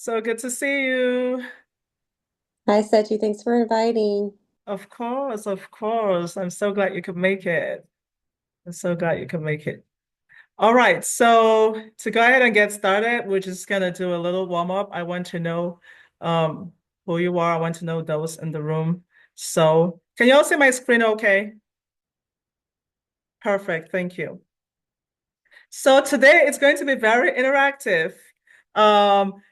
So good to see you. Hi, Setche. Thanks for inviting. Of course, of course. I'm so glad you could make it. I'm so glad you could make it. All right, so to go ahead and get started, we're just gonna do a little warm up. I want to know um, who you are. I want to know those in the room. So can you all see my screen okay? Perfect, thank you. So today it's going to be very interactive.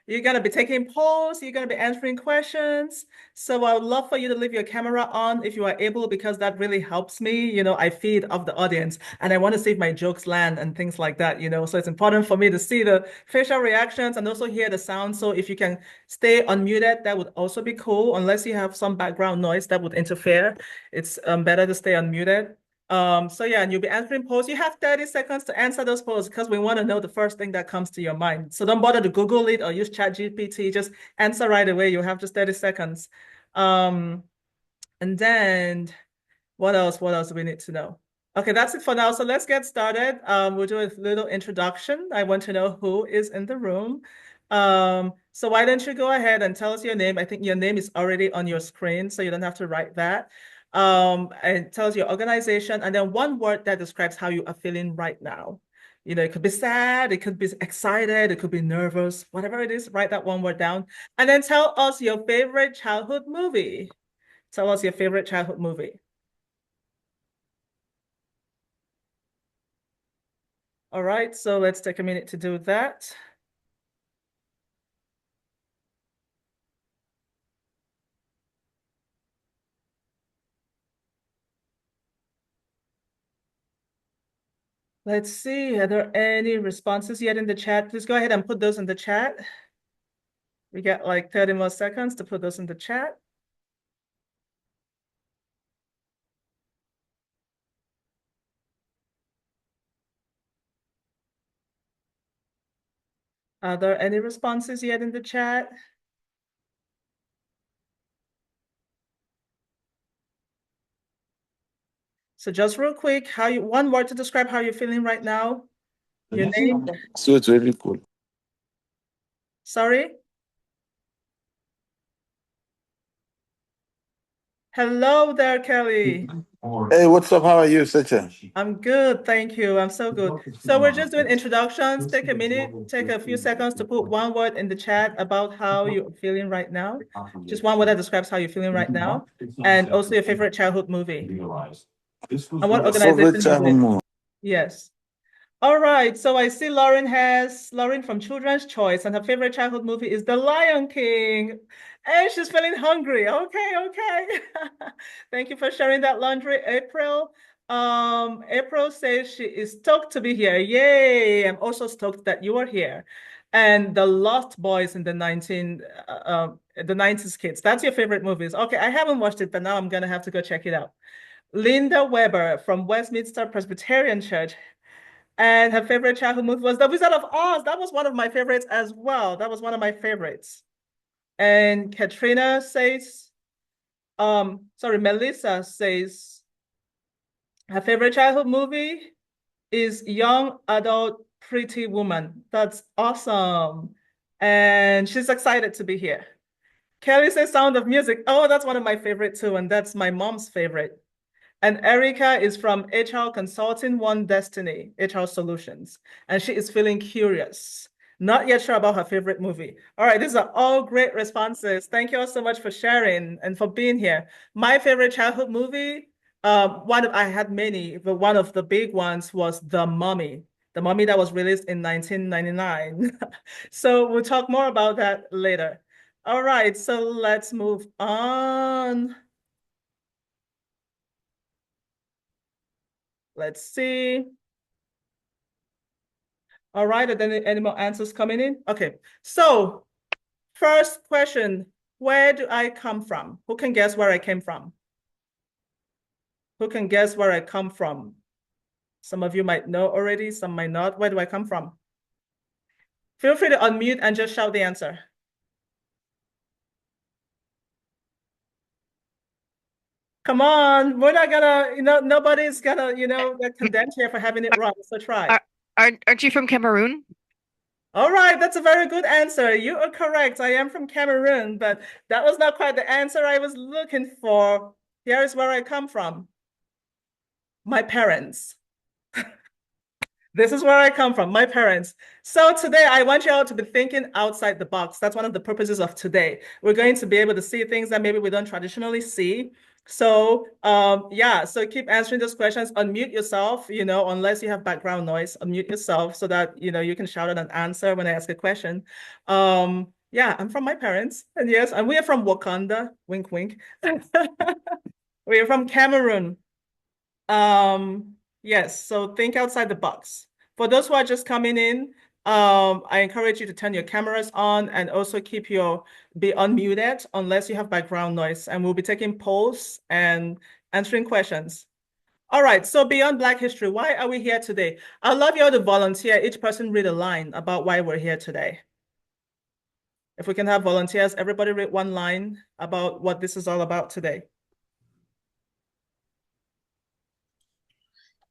You're going to be taking polls, you're going to be answering questions. So I would love for you to leave your camera on if you are able, because that really helps me. I feed off the audience and I want to see if my jokes land and things like that. So it's important for me to see the facial reactions and also hear the sound. So if you can stay unmuted, that would also be cool, unless you have some background noise that would interfere. It's better to stay unmuted. So yeah, and you'll be answering polls. You have 30 seconds to answer those polls because we want to know the first thing that comes to your mind. So don't bother to Google it or use ChatGPT. Just answer right away. You have just 30 seconds. Um, and then what else? What else do we need to know? Okay, that's it for now. So let's get started. We'll do a little introduction. I want to know who is in the room. So why don't you go ahead and tell us your name? I think your name is already on your screen, so you don't have to write that. And tell us your organization, and then one word that describes how you are feeling right now. It could be sad, it could be excited, it could be nervous, whatever it is, write that one word down. And then tell us your favorite childhood movie. Tell us your favorite childhood movie. All right, so let's take a minute to do that. Let's see, are there any responses yet in the chat? Please go ahead and put those in the chat. We got like 30 more seconds to put those in the chat. Are there any responses yet in the chat? So just real quick, one word to describe how you're feeling right now. Your name? So it's very cool. Sorry? Hello there, Kelly. Hey, what's up? How are you, Setche? I'm good, thank you. I'm so good. So we're just doing introductions. Take a minute, take a few seconds to put one word in the chat about how you're feeling right now. Just one word that describes how you're feeling right now. And also your favorite childhood movie. And what Favorite organization you're childhood with. movie? Yes. All right. So I see Lauren from Children's Choice, and her favorite childhood movie is The Lion King. And she's feeling hungry. Okay, okay. Thank you for sharing that, laundry, April. April says she is stoked to be here. Yay! I'm also stoked that you are here. And The Lost Boys in the 90s kids. That's your favorite movies. Okay, I haven't watched it, but now I'm gonna have to go check it out. Linda Weber from Westminster Presbyterian Church. And her favorite childhood movie was The Wizard of Oz. That was one of my favorites as well. That was one of my favorites. And Katrina says, sorry, Melissa says her favorite childhood movie is Young Adult Pretty Woman. That's awesome. And she's excited to be here. Kelly says Sound of Music. Oh, that's one of my favorite too, and that's my mom's favorite. And Erica is from HR Consulting One Destiny, HR Solutions. And she is feeling curious. Not yet sure about her favorite movie. All right, these are all great responses. Thank you all so much for sharing and for being here. My favorite childhood movie, I had many, but one of the big ones was The Mummy that was released in 1999. So we'll talk more about that later. All right, so let's move on. Let's see. All right, are there any more answers coming in? Okay, so first question, where do I come from? Who can guess where I came from? Who can guess where I come from? Some of you might know already, some might not. Where do I come from? Feel free to unmute and just shout the answer. Come on, we're not gonna, nobody's gonna, get condemned here for having it wrong, so try. Are, aren't you from Cameroon? All right, that's a very good answer. You are correct. I am from Cameroon, but that was not quite the answer I was looking for. Here is where I come from. My parents. This is where I come from, my parents. So today I want you all to be thinking outside the box. That's one of the purposes of today. We're going to be able to see things that maybe we don't traditionally see. So yeah, so keep answering those questions. Unmute yourself, unless you have background noise, unmute yourself so that you can shout out an answer when I ask a question. Yeah, I'm from my parents, and yes, and we are from Wakanda. Wink, wink. We are from Cameroon. Yes, so think outside the box. For those who are just coming in, I encourage you to turn your cameras on and also be unmuted unless you have background noise. And we'll be taking polls and answering questions. All right, so beyond Black history, why are we here today? I'd love you all to volunteer. Each person read a line about why we're here today. If we can have volunteers, everybody read one line about what this is all about today.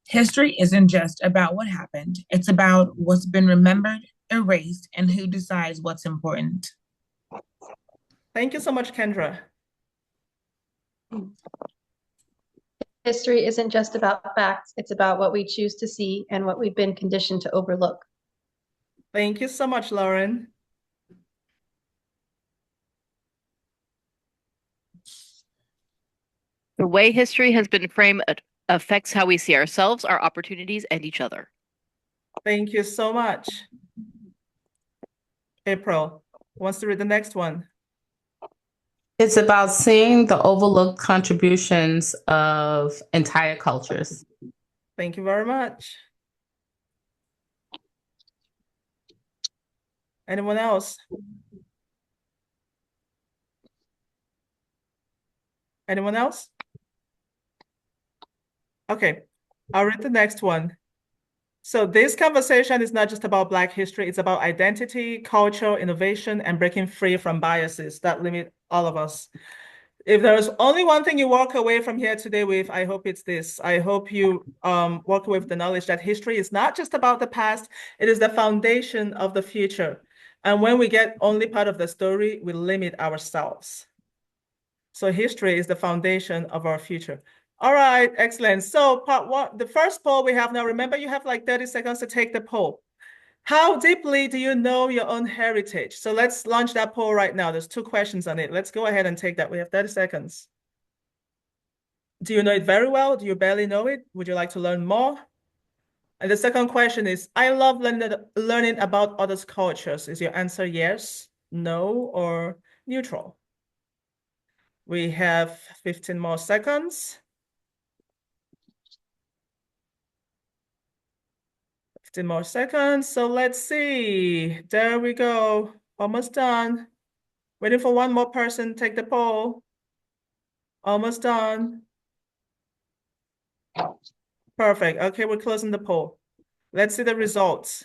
History isn't just about what happened, it's about what's been remembered, erased, and who decides what's important. Thank you so much, Kendra. History isn't just about facts, it's about what we choose to see and what we've been conditioned to overlook. Thank you so much, Lauren. The way history has been framed affects how we see ourselves, our opportunities, and each other. Thank you so much. April wants to read the next one. It's about seeing the overlooked contributions of entire cultures. Thank you very much. Anyone else? Anyone else? Okay, I'll read the next one. So this conversation is not just about Black history, it's about identity, culture, innovation, and breaking free from biases that limit all of us. If there's only one thing you walk away from here today with, I hope it's this. I hope you walk away with the knowledge that history is not just about the past, it is the foundation of the future. And when we get only part of the story, we limit ourselves. So history is the foundation of our future. All right, excellent. So part one, the first poll we have now, remember you have like 30 seconds to take the poll. How deeply do you know your own heritage? So let's launch that poll right now. There's 2 questions on it. Let's go ahead and take that. We have 30 seconds. Do you know it very well? Do you barely know it? Would you like to learn more? And the second question is, I love learning about others' cultures. Is your answer yes, no, or neutral? We have 15 more seconds. 15 more seconds. So let's see. There we go. Almost done. Waiting for one more person. Take the poll. Almost done. Perfect. Okay, we're closing the poll. Let's see the results.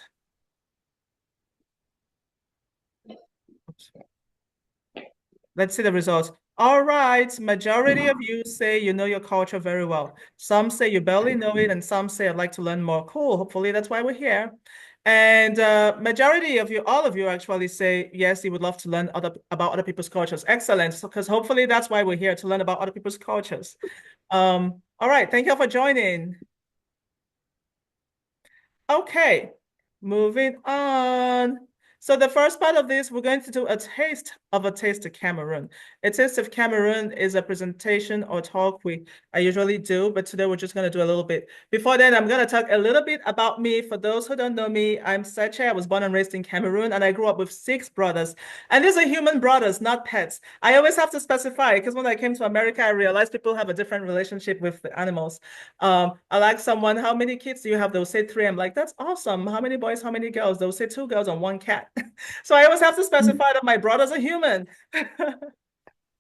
Let's see the results. All right, majority of you say you know your culture very well. Some say you barely know it, and some say I'd like to learn more. Cool. Hopefully that's why we're here. And majority of you, all of you actually say, yes, you would love to learn about other people's cultures. Excellent. So, because hopefully that's why we're here, to learn about other people's cultures. All right, thank you for joining. Okay, moving on. So the first part of this, we're going to do a taste of Cameroon. A taste of Cameroon is a presentation or talk I usually do, but today we're just going to do a little bit. Before then, I'm going to talk a little bit about me. For those who don't know me, I'm Setche. I was born and raised in Cameroon, and I grew up with 6 brothers. And these are human brothers, not pets. I always have to specify, because when I came to America, I realized people have a different relationship with the animals. I like someone, how many kids do you have? They'll say 3. I'm like, that's awesome. How many boys, how many girls? They'll say 2 girls and 1 cat. So I always have to specify that my brother's a human.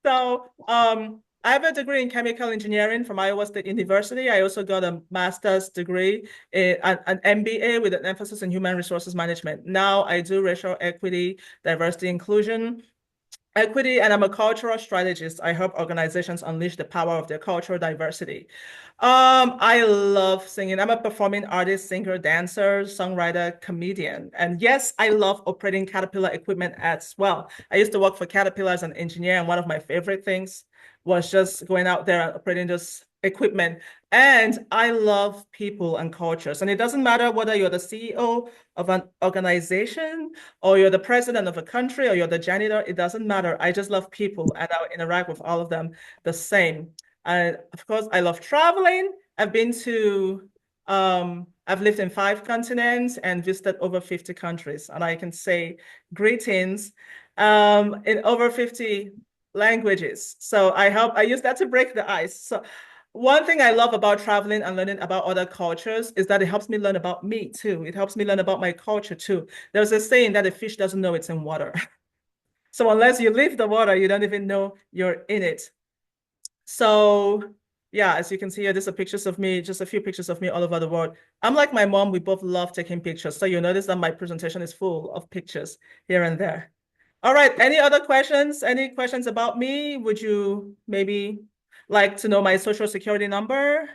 So I have a degree in chemical engineering from Iowa State University. I also got a master's degree, an MBA with an emphasis in human resources management. Now I do racial equity, diversity, inclusion. equity, and I'm a cultural strategist. I help organizations unleash the power of their cultural diversity. I love singing. I'm a performing artist, singer, dancer, songwriter, comedian. And yes, I love operating Caterpillar equipment as well. I used to work for Caterpillar as an engineer, and one of my favorite things was just going out there and operating this equipment. And I love people and cultures. And it doesn't matter whether you're the CEO of an organization or you're the president of a country or you're the janitor, it doesn't matter. I just love people and I interact with all of them the same. And of course, I love traveling. I've lived in 5 continents and visited over 50 countries. And I can say greetings in over 50 languages. So I use that to break the ice. So one thing I love about traveling and learning about other cultures is that it helps me learn about me too. It helps me learn about my culture too. There's a saying that a fish doesn't know it's in water. So unless you leave the water, you don't even know you're in it. So yeah, as you can see here, these are pictures of me, just a few pictures of me all over the world. I'm like my mom, we both love taking pictures. So you'll notice that my presentation is full of pictures here and there. All right, any other questions? Any questions about me? Would you maybe like to know my social security number?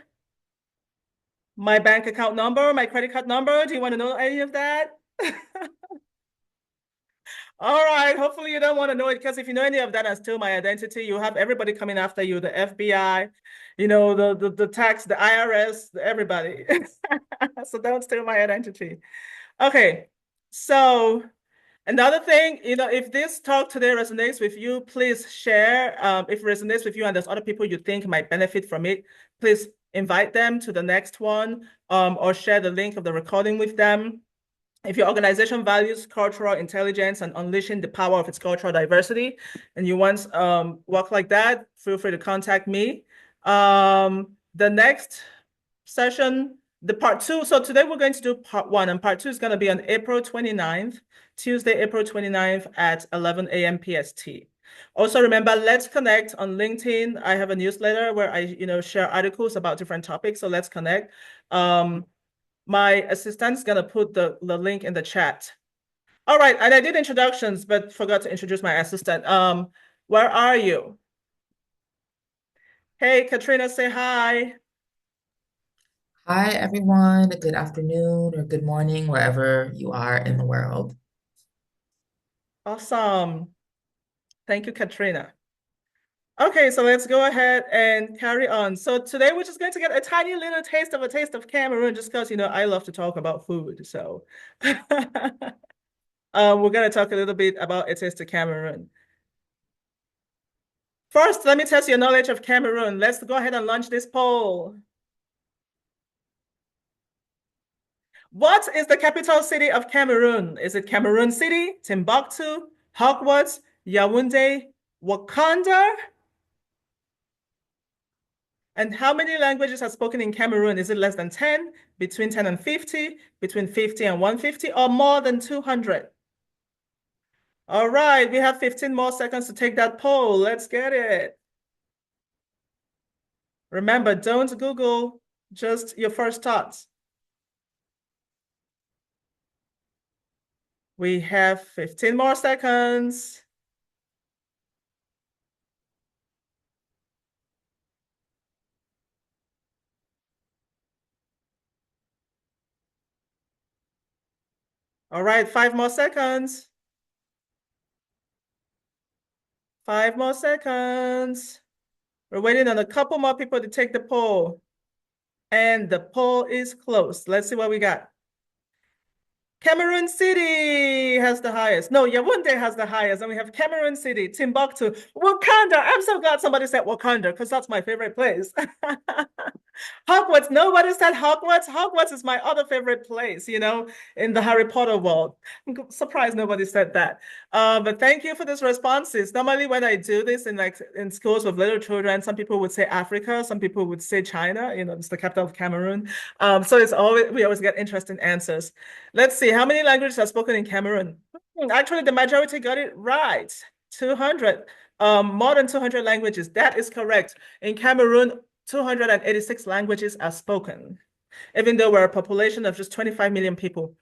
My bank account number, my credit card number? Do you want to know any of that? All right, hopefully you don't want to know it because if you know any of that and steal my identity, you have everybody coming after you, the FBI, you know, the tax, the IRS, everybody. So don't steal my identity. Okay, so another thing, you know, if this talk today resonates with you, please share. If it resonates with you and there's other people you think might benefit from it, please invite them to the next one or share the link of the recording with them. If your organization values cultural intelligence and unleashing the power of its cultural diversity, and you want work like that, feel free to contact me. The next session, the part 2. So today we're going to do part 1, and part 2 is going to be on April 29th, Tuesday, April 29th at 11 a.m. PST. Also remember, let's connect on LinkedIn. I have a newsletter where I, share articles about different topics. So let's connect. My assistant's gonna put the link in the chat. All right, and I did introductions, but forgot to introduce my assistant. Where are you? Hey, Katrina, say hi. Hi, everyone. Good afternoon or good morning, wherever you are in the world. Awesome. Thank you, Katrina. Okay, so let's go ahead and carry on. So today we're just going to get a tiny little taste of Cameroon, just because, I love to talk about food. So we're going to talk a little bit about a taste of Cameroon. First, let me test your knowledge of Cameroon. Let's go ahead and launch this poll. What is the capital city of Cameroon? Is it Cameroon City, Timbuktu, Hogwarts, Yaoundé, Wakanda? And how many languages are spoken in Cameroon? Is it less than 10, between 10 and 50, between 50 and 150, or more than 200? All right, we have 15 more seconds to take that poll. Let's get it. Remember, don't Google, just your first thoughts. We have 15 more seconds. All right, 5 more seconds. 5 more seconds. We're waiting on a couple more people to take the poll. And the poll is closed. Let's see what we got. Cameroon City has the highest. No, Yaoundé has the highest. And we have Cameroon City, Timbuktu, Wakanda. I'm so glad somebody said Wakanda because that's my favorite place. Hogwarts. Nobody said Hogwarts. Hogwarts is my other favorite place, in the Harry Potter world. I'm surprised nobody said that. But thank you for these responses. Normally when I do this in schools with little children, some people would say Africa, some people would say China, it's the capital of Cameroon. So we always get interesting answers. Let's see, how many languages are spoken in Cameroon? Actually, the majority got it right. 200. More than 200 languages. That is correct. In Cameroon, 286 languages are spoken, even though we're a population of just 25 million people.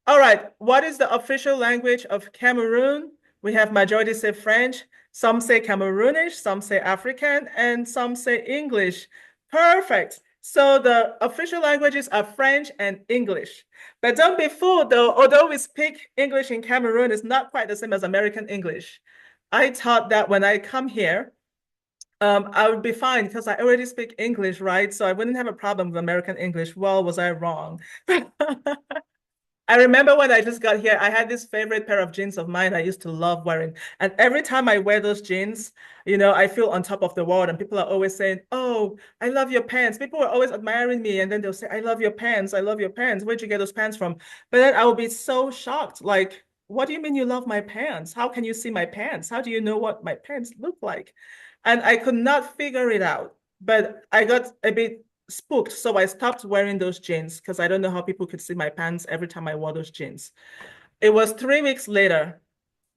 All right, what is the official language of Cameroon? We have majority say French, some say Cameroonish, some say African, and some say English. Perfect. So the official languages are French and English. But don't be fooled though, although we speak English in Cameroon, it's not quite the same as American English. I thought that when I come here, I would be fine because I already speak English, right? So I wouldn't have a problem with American English. Well, was I wrong? I remember when I just got here, I had this favorite pair of jeans of mine I used to love wearing. And every time I wear those jeans, I feel on top of the world. And people are always saying, "Oh, I love your pants." People are always admiring me. And then they'll say, "I love your pants. I love your pants. Where'd you get those pants from?" But then I will be so shocked. Like, what do you mean you love my pants? How can you see my pants? How do you know what my pants look like? And I could not figure it out. But I got a bit spooked, so I stopped wearing those jeans because I don't know how people could see my pants every time I wore those jeans. It was 3 weeks later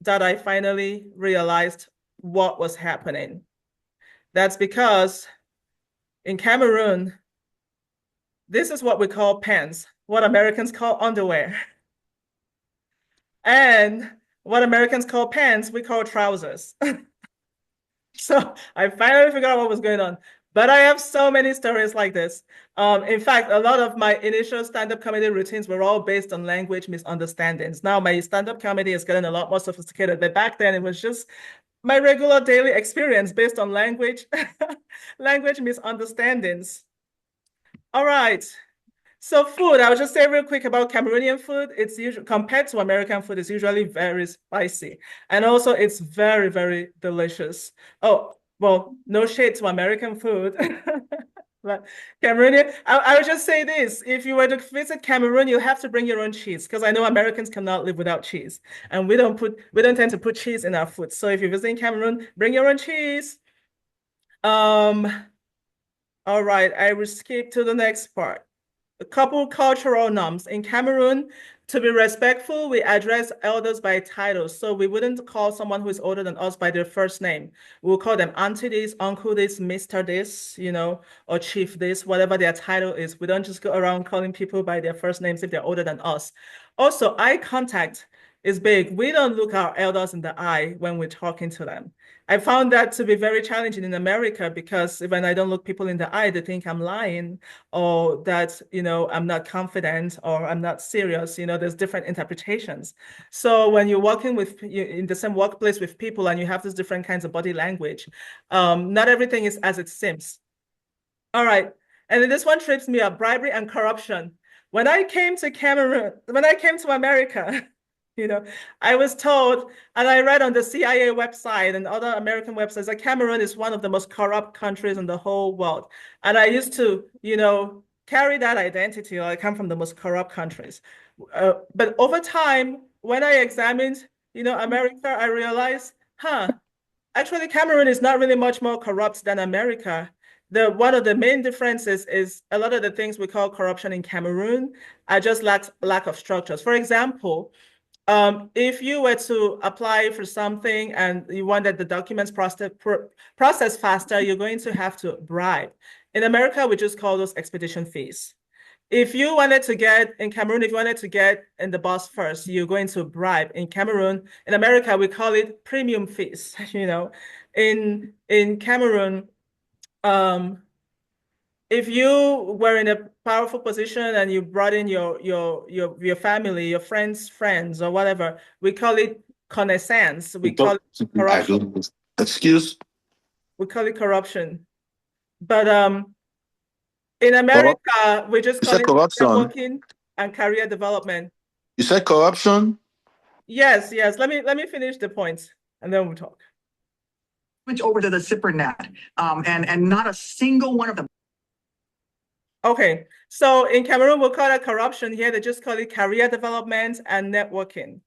that I finally realized what was happening. That's because in Cameroon, this is what we call pants, what Americans call underwear. And what Americans call pants, we call trousers. So I finally figured out what was going on. But I have so many stories like this. In fact, a lot of my initial stand-up comedy routines were all based on language misunderstandings. Now my stand-up comedy is getting a lot more sophisticated, but back then it was just my regular daily experience based on language, language misunderstandings. All right. So food, I'll just say real quick about Cameroonian food. It's usually, compared to American food, it's usually very spicy. And also it's very, very delicious. Oh, well, no shade to American food. But Cameroonian, I would just say this. If you were to visit Cameroon, you have to bring your own cheese because I know Americans cannot live without cheese. And we don't tend to put cheese in our food. So if you're visiting Cameroon, bring your own cheese. All right, I will skip to the next part. A couple cultural norms. In Cameroon, to be respectful, we address elders by titles. So we wouldn't call someone who is older than us by their first name. We'll call them auntie this, uncle this, Mr. this, or chief this, whatever their title is. We don't just go around calling people by their first names if they're older than us. Also, eye contact is big. We don't look our elders in the eye when we're talking to them. I found that to be very challenging in America because when I don't look people in the eye, they think I'm lying or that, I'm not confident or I'm not serious. There's different interpretations. So when you're working in the same workplace with people and you have these different kinds of body language, not everything is as it seems. All right. And then this one trips me up, bribery and corruption. When I came to America, I was told, and I read on the CIA website and other American websites that Cameroon is one of the most corrupt countries in the whole world. And I used to, carry that identity. I come from the most corrupt countries. But over time, when I examined, America, I realized, actually, Cameroon is not really much more corrupt than America. One of the main differences is a lot of the things we call corruption in Cameroon are just lack of structures. For example, if you were to apply for something and you wanted the documents process faster, you're going to have to bribe. In America, we just call those expedition fees. If you wanted to get in Cameroon, if you wanted to get in the bus first, you're going to bribe. In Cameroon, in America, we call it premium fees. In Cameroon, if you were in a powerful position and you brought in your family, your friends or whatever, we call it connaissance. We call it corruption. Excuse? We call it corruption. But in America, we just You call said it corruption. networking and career development. You said corruption? Yes. Let me finish the points and then we'll talk. Switch over to the zipper net, and not a single one of them. Okay, so in Cameroon, we'll call it corruption. Here, they just call it career development and networking.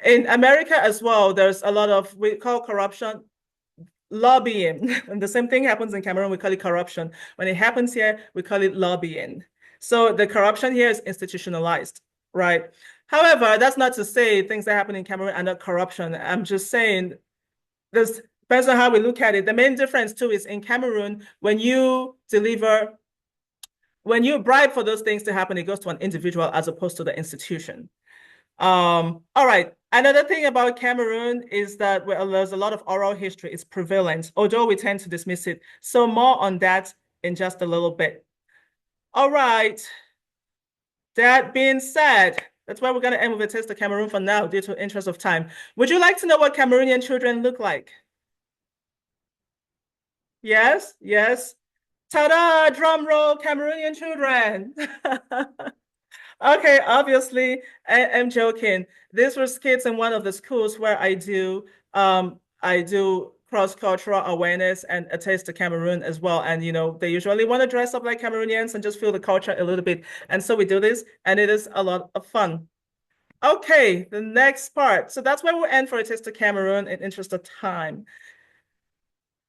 In America as well, there's a lot of, we call corruption lobbying. And the same thing happens in Cameroon, we call it corruption. When it happens here, we call it lobbying. So the corruption here is institutionalized, right? However, that's not to say things that happen in Cameroon are not corruption. I'm just saying there's depends on how we look at it. The main difference too is in Cameroon, when you bribe for those things to happen, it goes to an individual as opposed to the institution. All right, Another thing about Cameroon is that there's a lot of oral history. It's prevalent, although we tend to dismiss it. So more on that in just a little bit. All right. That being said, that's why we're going to end with a taste of Cameroon for now due to interest of time. Would you like to know what Cameroonian children look like? Yes, yes. Ta-da! Drum roll, Cameroonian children. Okay, obviously, I'm joking. These were skits in one of the schools where I do cross-cultural awareness and a taste of Cameroon as well. And they usually want to dress up like Cameroonians and just feel the culture a little bit. And so we do this, and it is a lot of fun. Okay, the next part. So that's where we'll end for a taste of Cameroon in interest of time.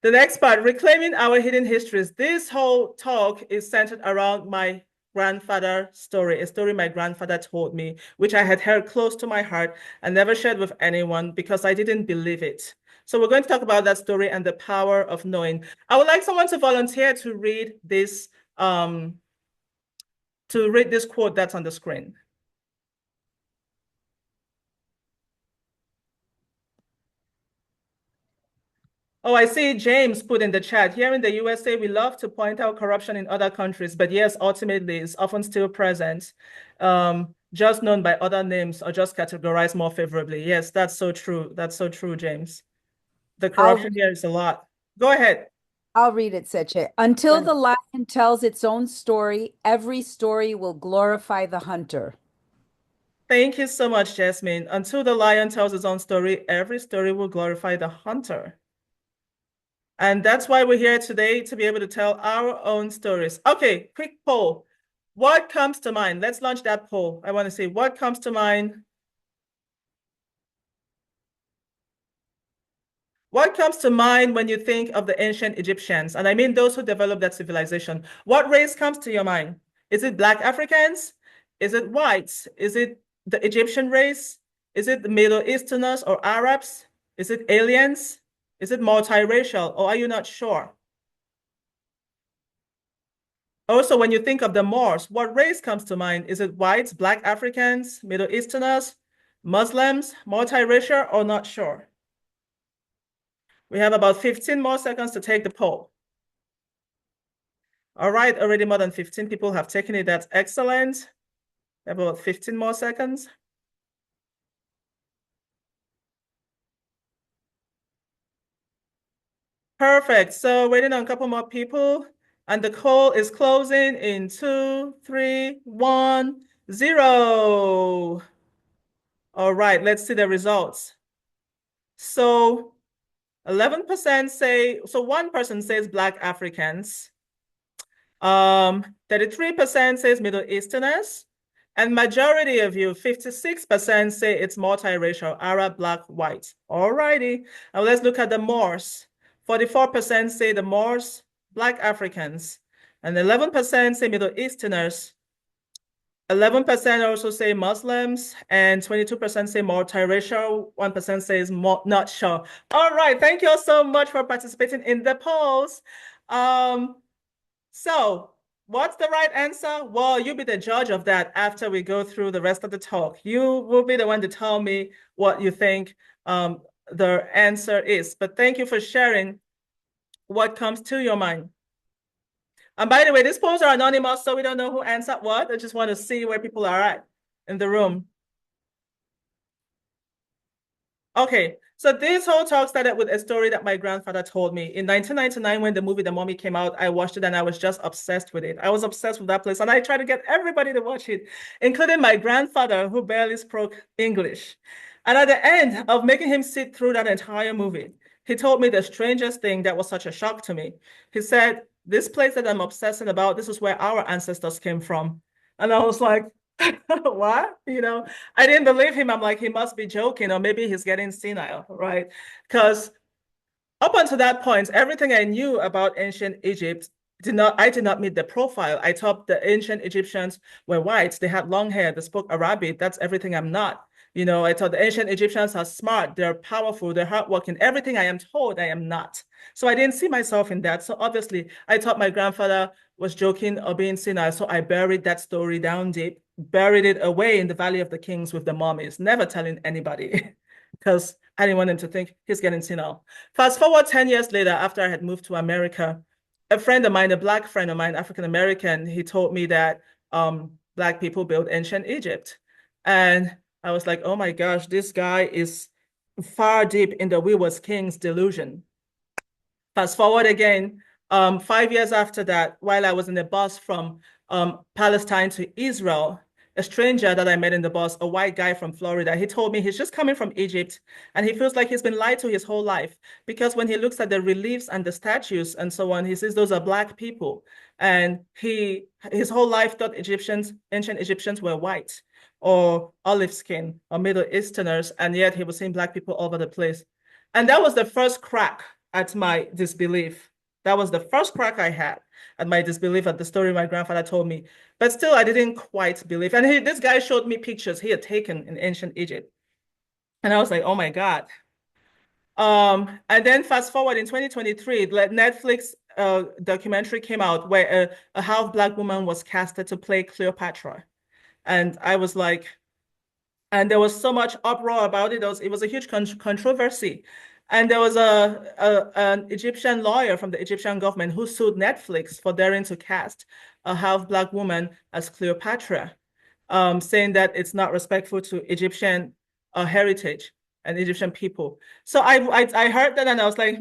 The next part, reclaiming our hidden histories. This whole talk is centered around my grandfather's story, a story my grandfather told me, which I had held close to my heart and never shared with anyone because I didn't believe it. So we're going to talk about that story and the power of knowing. I would like someone to volunteer to read this quote that's on the screen. Oh, I see James put in the chat. Here in the USA, we love to point out corruption in other countries, but yes, ultimately, it's often still present, just known by other names or just categorized more favorably. Yes, that's so true. That's so true, James. The corruption here is a lot. Go ahead. I'll read it, Setche. Until the lion tells its own story, every story will glorify the hunter. Thank you so much, Jasmine. Until the lion tells its own story, every story will glorify the hunter. And that's why we're here today, to be able to tell our own stories. Okay, quick poll. What comes to mind? Let's launch that poll. I want to see what comes to mind. What comes to mind when you think of the ancient Egyptians? And I mean those who developed that civilization. What race comes to your mind? Is it Black Africans? Is it whites? Is it the Egyptian race? Is it the Middle Easterners or Arabs? Is it aliens? Is it multiracial, or are you not sure? Also, when you think of the Moors, what race comes to mind? Is it whites, Black Africans, Middle Easterners, Muslims, multiracial, or not sure? We have about 15 more seconds to take the poll. All right, already more than 15 people have taken it. That's excellent. We have about 15 more seconds. Perfect. So waiting on a couple more people. And the call is closing in 2, 3, 1, 0. All right, let's see the results. So 11% say, so one person says Black Africans. 33% says Middle Easterners. And majority of you, 56% say it's multiracial, Arab, Black, white. All righty. Now let's look at the Moors. 44% say the Moors, Black Africans, and 11% say Middle Easterners. 11% also say Muslims, and 22% say multiracial. 1% says not sure. All right, thank you all so much for participating in the polls. So what's the right answer? Well, you'll be the judge of that after we go through the rest of the talk. You will be the one to tell me what you think the answer is. But thank you for sharing what comes to your mind. And by the way, these polls are anonymous, so we don't know who answered what. I just want to see where people are at in the room. Okay, so this whole talk started with a story that my grandfather told me. In 1999, when the movie The Mummy came out, I watched it and I was just obsessed with it. I was obsessed with that place, and I tried to get everybody to watch it, including my grandfather, who barely spoke English. And at the end of making him sit through that entire movie, he told me the strangest thing that was such a shock to me. He said, "This place that I'm obsessing about, this is where our ancestors came from." And I was like, what? I didn't believe him. I'm like, he must be joking, or maybe he's getting senile, right? Because up until that point, everything I knew about ancient Egypt I did not meet the profile. I thought the ancient Egyptians were white. They had long hair. They spoke Arabic. That's everything I'm not. You know, I thought the ancient Egyptians are smart, they're powerful, they're hardworking. Everything I am told, I am not. So I didn't see myself in that. So obviously, I thought my grandfather was joking or being senile. So I buried that story down deep, buried it away in the Valley of the Kings with the mummies, never telling anybody because I didn't want him to think he's getting senile. Fast forward 10 years later, after I had moved to America, a friend of mine, a Black friend of mine, African American, he told me that Black people built ancient Egypt. And I was like, oh my gosh, this guy is far deep in the we was kings delusion. Fast forward again, 5 years after that, while I was in the bus from Palestine to Israel, a stranger that I met in the bus, a white guy from Florida, he told me he's just coming from Egypt and he feels like he's been lied to his whole life because when he looks at the reliefs and the statues and so on, he says those are Black people. And his whole life thought ancient Egyptians were white or olive skin or Middle Easterners, and yet he was seeing Black people all over the place. And that was the first crack at my disbelief. That was the first crack I had at my disbelief at the story my grandfather told me. But still, I didn't quite believe. And this guy showed me pictures he had taken in ancient Egypt. And I was like, oh my God. And then fast forward in 2023, the Netflix documentary came out where a half Black woman was casted to play Cleopatra. And I was like, and there was so much uproar about it. It was a huge controversy. And there was an Egyptian lawyer from the Egyptian government who sued Netflix for daring to cast a half Black woman as Cleopatra, saying that it's not respectful to Egyptian heritage and Egyptian people. So I heard that and I was like,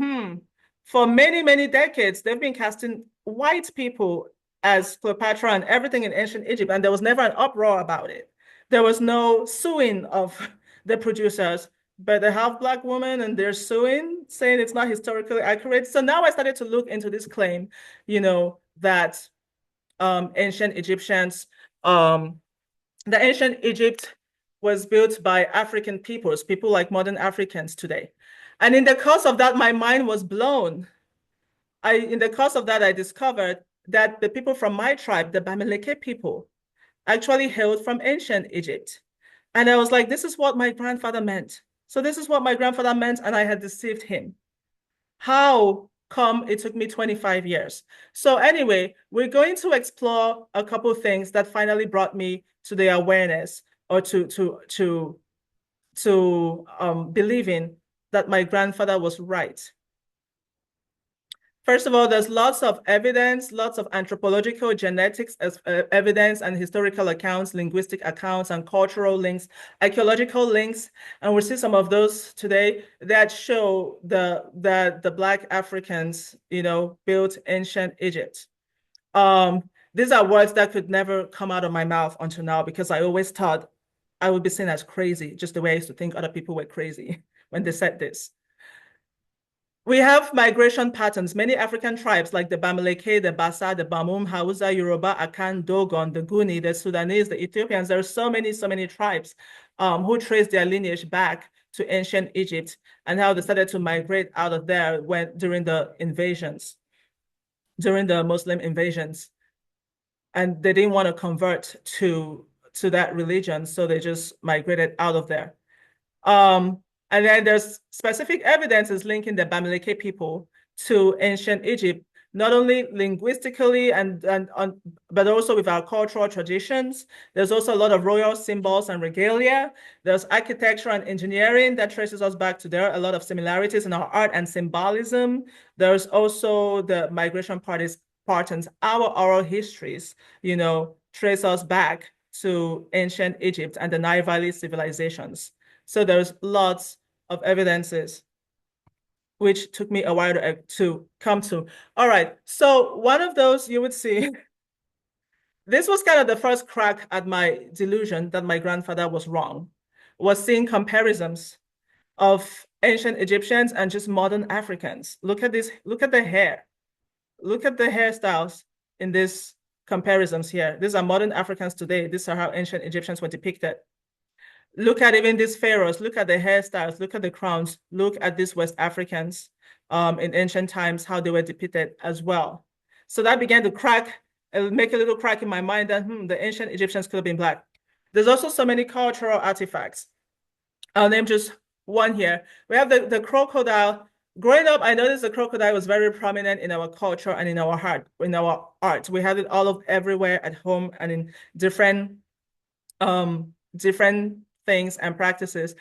for many, many decades, they've been casting white people as Cleopatra and everything in ancient Egypt, and there was never an uproar about it. There was no suing of the producers, but they have Black women and they're suing, saying it's not historically accurate. So now I started to look into this claim, you know, that ancient Egyptians, the ancient Egypt was built by African peoples, people like modern Africans today. And in the course of that, my mind was blown. In the course of that, I discovered that the people from my tribe, the Bamileke people, actually hailed from ancient Egypt. And I was like, this is what my grandfather meant. So this is what my grandfather meant, and I had deceived him. How come it took me 25 years? So anyway, we're going to explore a couple of things that finally brought me to the awareness or to believing that my grandfather was right. First of all, there's lots of evidence, lots of anthropological genetics evidence and historical accounts, linguistic accounts, and cultural links, archaeological links. And we'll see some of those today that show that the Black Africans, you know, built ancient Egypt. These are words that could never come out of my mouth until now because I always thought I would be seen as crazy, just the way I used to think other people were crazy when they said this. We have migration patterns. Many African tribes like the Bamileke, the Bassa, the Bamum, Hausa, Yoruba, Akan, Dogon, the Guni, the Sudanese, the Ethiopians. There are so many tribes who trace their lineage back to ancient Egypt and how they started to migrate out of there during the invasions, during the Muslim invasions. And they didn't want to convert to that religion, so they just migrated out of there. And then there's specific evidences linking the Bamileke people to ancient Egypt, not only linguistically but also with our cultural traditions. There's also a lot of royal symbols and regalia. There's architecture and engineering that traces us back to there, a lot of similarities in our art and symbolism. There's also the migration patterns, our oral histories, you know, trace us back to ancient Egypt and the Nile Valley civilizations. So there's lots of evidences, which took me a while to come to. All right, so one of those you would see, this was kind of the first crack at my delusion that my grandfather was wrong, was seeing comparisons of ancient Egyptians and just modern Africans. Look at this, look at the hair. Look at the hairstyles in these comparisons here. These are modern Africans today. These are how ancient Egyptians were depicted. Look at even these pharaohs, look at the hairstyles, look at the crowns, look at these West Africans in ancient times, how they were depicted as well. So that began to make a little crack in my mind that the ancient Egyptians could have been Black. There's also so many cultural artifacts I'll name just one here. We have the crocodile. Growing up, I noticed the crocodile was very prominent in our culture and in our art. We have it all of everywhere at home and in different different things and practices.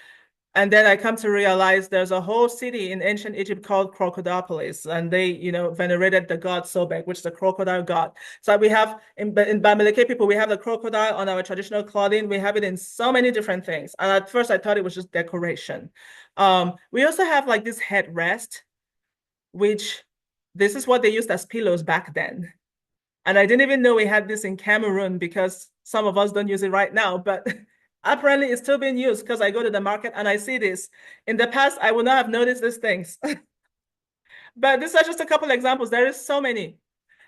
And then I come to realize there's a whole city in ancient Egypt called Crocodilopolis, and they, venerated the god Sobek, which is the crocodile god. So we have in Bamileke people, we have the crocodile on our traditional clothing. We have it in so many different things. And at first I thought it was just decoration. We also have like this headrest, which this is what they used as pillows back then. And I didn't even know we had this in Cameroon because some of us don't use it right now, but apparently it's still being used because I go to the market and I see this. In the past, I would not have noticed these things. But these are just a couple examples. There is so many.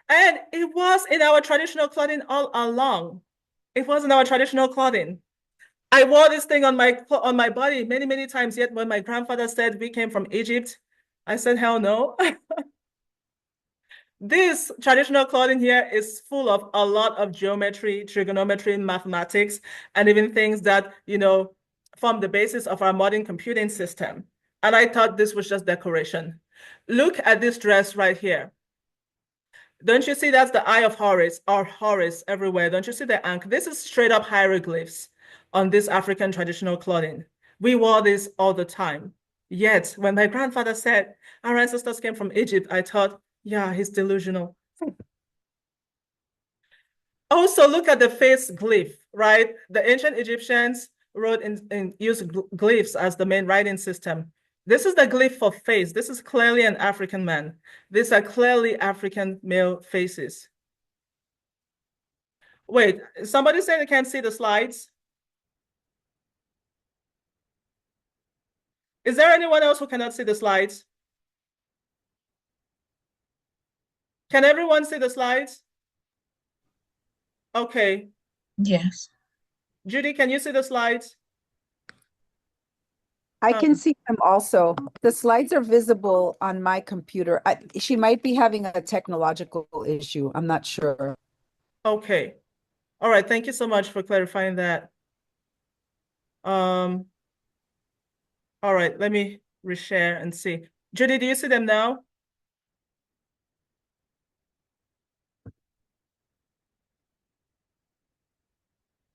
And it was in our traditional clothing all along. It was in our traditional clothing. I wore this thing on my body many, many times, yet when my grandfather said we came from Egypt, I said, hell no. This traditional clothing here is full of a lot of geometry, trigonometry, mathematics, and even things that, form the basis of our modern computing system. And I thought this was just decoration. Look at this dress right here. Don't you see that's the eye of Horus or Horus everywhere? Don't you see the ankh? This is straight up hieroglyphs on this African traditional clothing. We wore this all the time. Yet, when my grandfather said our ancestors came from Egypt, I thought, yeah, he's delusional. Also, look at the face glyph, right? The ancient Egyptians wrote and used glyphs as the main writing system. This is the glyph for face. This is clearly an African man. These are clearly African male faces. Wait, somebody said they can't see the slides? Is there anyone else who cannot see the slides? Can everyone see the slides? Okay. Yes. Judy, can you see the slides? I can see them also. The slides are visible on my computer. She might be having a technological issue. I'm not sure. Okay. All right. Thank you so much for clarifying that. All right. Let me reshare and see. Judy, do you see them now?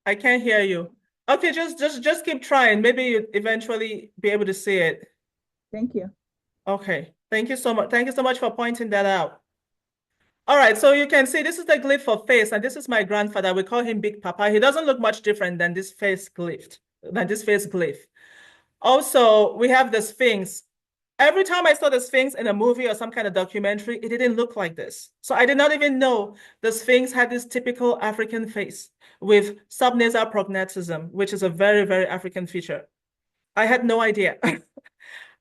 I can't hear you. Okay, just keep trying. Maybe you eventually be able to see it. Thank you. Okay. Thank you so much. Thank you so much for pointing that out. All right, so you can see this is the glyph for face, and this is my grandfather. We call him Big Papa. He doesn't look much different than this face glyph. Also, we have the Sphinx. Every time I saw the Sphinx in a movie or some kind of documentary, it didn't look like this. So I did not even know the Sphinx had this typical African face with subnasal prognatism, which is a very, very African feature. I had no idea.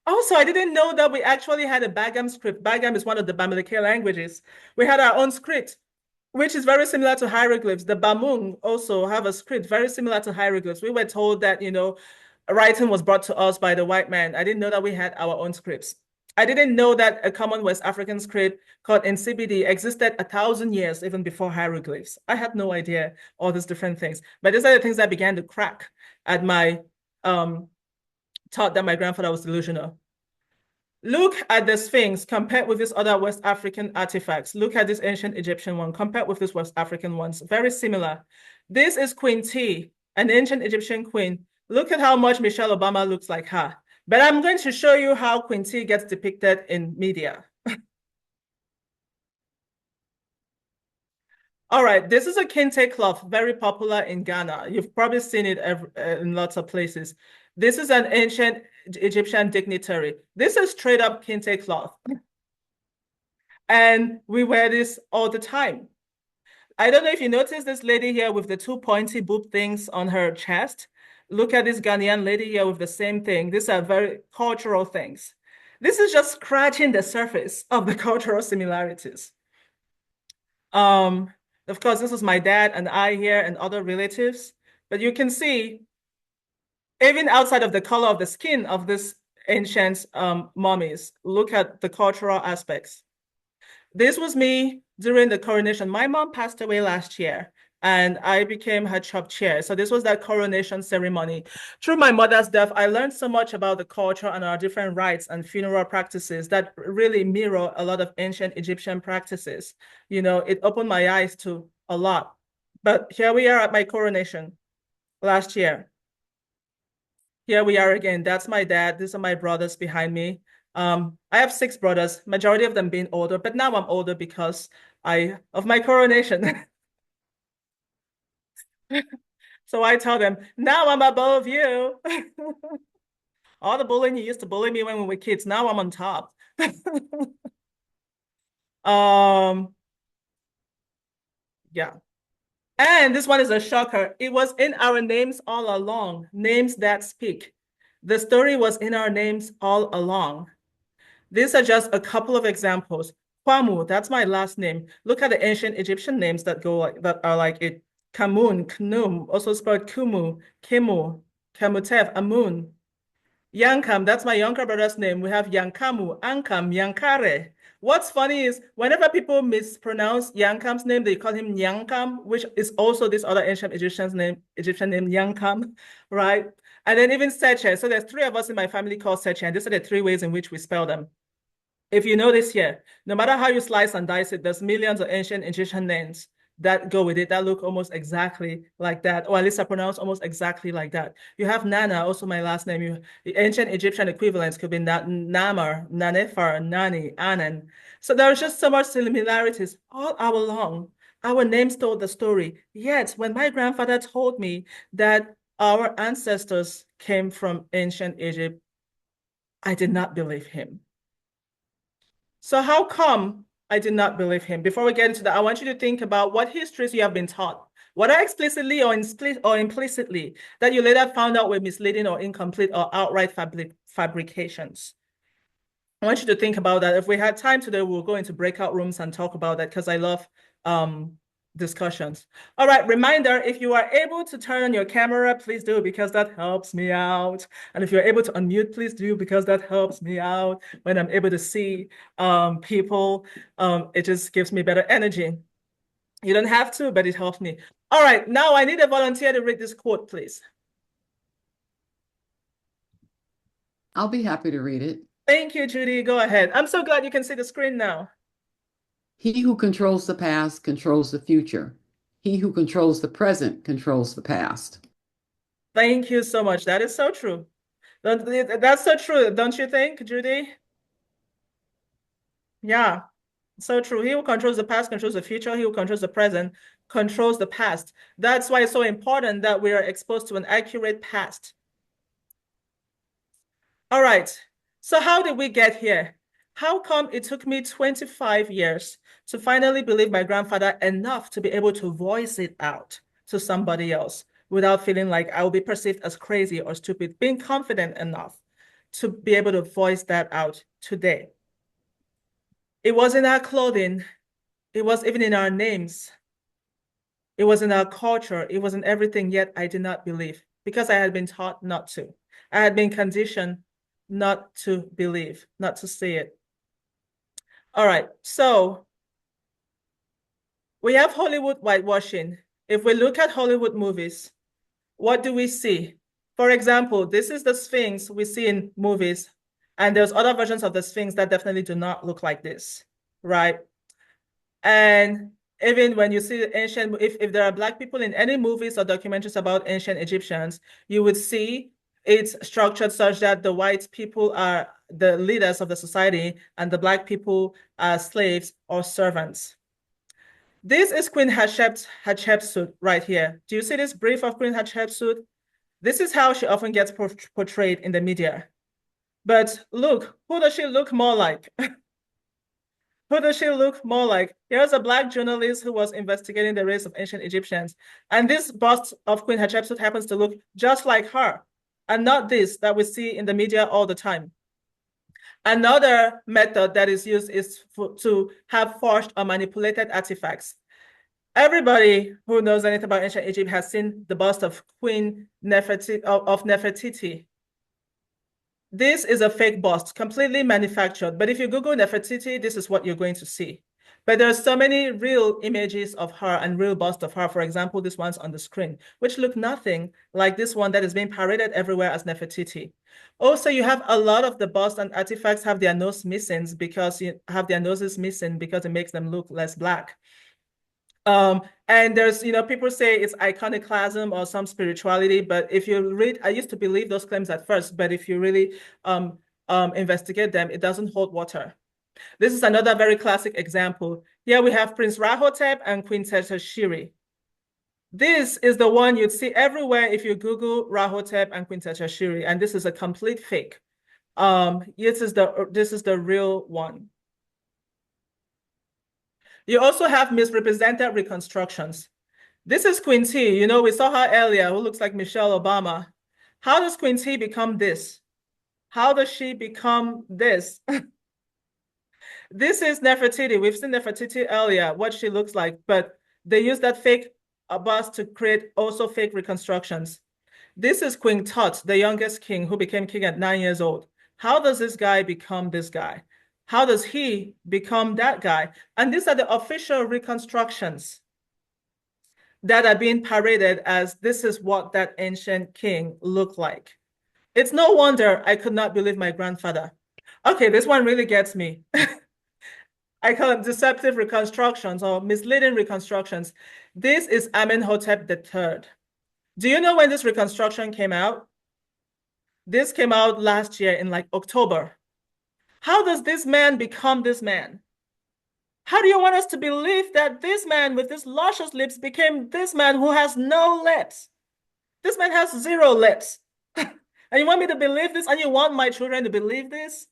Also, I didn't know that we actually had a Bagam script. Bagam is one of the Bamileke languages. We had our own script, which is very similar to hieroglyphs. The Bamung also have a script very similar to hieroglyphs. We were told that, writing was brought to us by the white man. I didn't know that we had our own scripts. I didn't know that a common West African script called NCBD existed 1,000 years even before hieroglyphs. I had no idea all these different things. But these are the things that began to crack at my thought that my grandfather was delusional. Look at the Sphinx compared with these other West African artifacts. Look at this ancient Egyptian one compared with these West African ones. Very similar. This is Queen T, an ancient Egyptian queen. Look at how much Michelle Obama looks like her. But I'm going to show you how Queen T gets depicted in media. All right, this is a kente cloth, very popular in Ghana. You've probably seen it in lots of places. This is an ancient Egyptian dignitary. This is straight up kente cloth. And we wear this all the time. I don't know if you notice this lady here with the two pointy boob things on her chest. Look at this Ghanaian lady here with the same thing. These are very cultural things. This is just scratching the surface of the cultural similarities. Of course, this is my dad and I here and other relatives, but you can see even outside of the color of the skin of these ancient mummies, look at the cultural aspects. This was me during the coronation. My mom passed away last year, and I became her chop chair. So this was that coronation ceremony. Through my mother's death, I learned so much about the culture and our different rites and funeral practices that really mirror a lot of ancient Egyptian practices. You know, it opened my eyes to a lot. But here we are at my coronation last year. Here we are again. That's my dad. These are my brothers behind me. I have 6 brothers, majority of them being older, but now I'm older because of my coronation. So I tell them, now I'm above you. All the bullying you used to bully me when we were kids, now I'm on top. Yeah. And this one is a shocker. It was in our names all along, names that speak. The story was in our names all along. These are just a couple of examples. Kwamu, that's my last name. Look at the ancient Egyptian names that are like it. Kamun, Knum, also spelled Kumu, Kimu, Kamutef, Amun. Yankam, that's my younger brother's name. We have Yankamu, Ankam, Yankare. What's funny is whenever people mispronounce Yankam's name, they call him Yankam, which is also this other ancient Egyptian name Yankam, right? And then even Setche. So there's 3 of us in my family called Setche, and these are the 3 ways in which we spell them. If you notice here, no matter how you slice and dice it, there's millions of ancient Egyptian names that go with it that look almost exactly like that, or at least are pronounced almost exactly like that. You have Nana, also my last name. The ancient Egyptian equivalents could be Namar, Nanefar, Nani, Anan. So there's just so much similarities all along. Our names told the story. Yet, when my grandfather told me that our ancestors came from ancient Egypt, I did not believe him. So how come I did not believe him? Before we get into that, I want you to think about what histories you have been taught, whether explicitly or implicitly, that you later found out were misleading or incomplete or outright fabrications. I want you to think about that. If we had time today, we'll go into breakout rooms and talk about that because I love discussions. All right, reminder, if you are able to turn on your camera, please do because that helps me out. And if you're able to unmute, please do because that helps me out. When I'm able to see people, it just gives me better energy. You don't have to, but it helps me. All right, now I need a volunteer to read this quote, please. I'll be happy to read it. Thank you, Judy. Go ahead. I'm so glad you can see the screen now. He who controls the past controls the future. He who controls the present controls the past. Thank you so much. That is so true. That's so true, don't you think, Judy? Yeah, so true. He who controls the past controls the future. He who controls the present controls the past. That's why it's so important that we are exposed to an accurate past. All right. So how did we get here? How come it took me 25 years to finally believe my grandfather enough to be able to voice it out to somebody else without feeling like I will be perceived as crazy or stupid, being confident enough to be able to voice that out today? It was in our clothing. It was even in our names. It was in our culture. It was in everything, yet I did not believe because I had been taught not to. I had been conditioned not to believe, not to see it. All right, so we have Hollywood whitewashing. If we look at Hollywood movies, what do we see? For example, this is the Sphinx we see in movies, and there's other versions of the Sphinx that definitely do not look like this, right? And even when you see ancient, if there are Black people in any movies or documentaries about ancient Egyptians, you would see it's structured such that the white people are the leaders of the society and the Black people are slaves or servants. This is Queen Hatshepsut right here. Do you see this brief of Queen Hatshepsut? This is how she often gets portrayed in the media. But look, who does she look more like? Who does she look more like? Here's a Black journalist who was investigating the race of ancient Egyptians. And this bust of Queen Hatshepsut happens to look just like her, and not this that we see in the media all the time. Another method that is used is to have forged or manipulated artifacts. Everybody who knows anything about ancient Egypt has seen the bust of Queen Nefertiti. This is a fake bust, completely manufactured. But if you Google Nefertiti, this is what you're going to see. But there's so many real images of her and real busts of her. For example, this one's on the screen, which look nothing like this one that is being paraded everywhere as Nefertiti. Also, you have a lot of the busts and artifacts have their nose missing because you have their noses missing because it makes them look less Black. And there's, people say it's iconoclasm or some spirituality, but if you read, I used to believe those claims at first, but if you really investigate them, it doesn't hold water. This is another very classic example. Here we have Prince Rahotep and Queen Setche. This is the one you'd see everywhere if you Google Rahotep and Queen Setche, and this is a complete fake. This is the real one. You also have misrepresented reconstructions. This is Queen T. We saw her earlier, who looks like Michelle Obama. How does Queen T become this? How does she become this? This is Nefertiti. We've seen Nefertiti earlier, what she looks like, but they use that fake bust to create also fake reconstructions. This is Queen Tut, the youngest king who became king at 9 years old. How does this guy become this guy? How does he become that guy? And these are the official reconstructions that are being paraded as this is what that ancient king looked like. It's no wonder I could not believe my grandfather. Okay, this one really gets me. I call them deceptive reconstructions or misleading reconstructions. This is Amenhotep III. Do you know when this reconstruction came out? This came out last year in like October. How does this man become this man? How do you want us to believe that this man with these luscious lips became this man who has no lips? This man has 0 lips. And you want me to believe this? And you want my children to believe this?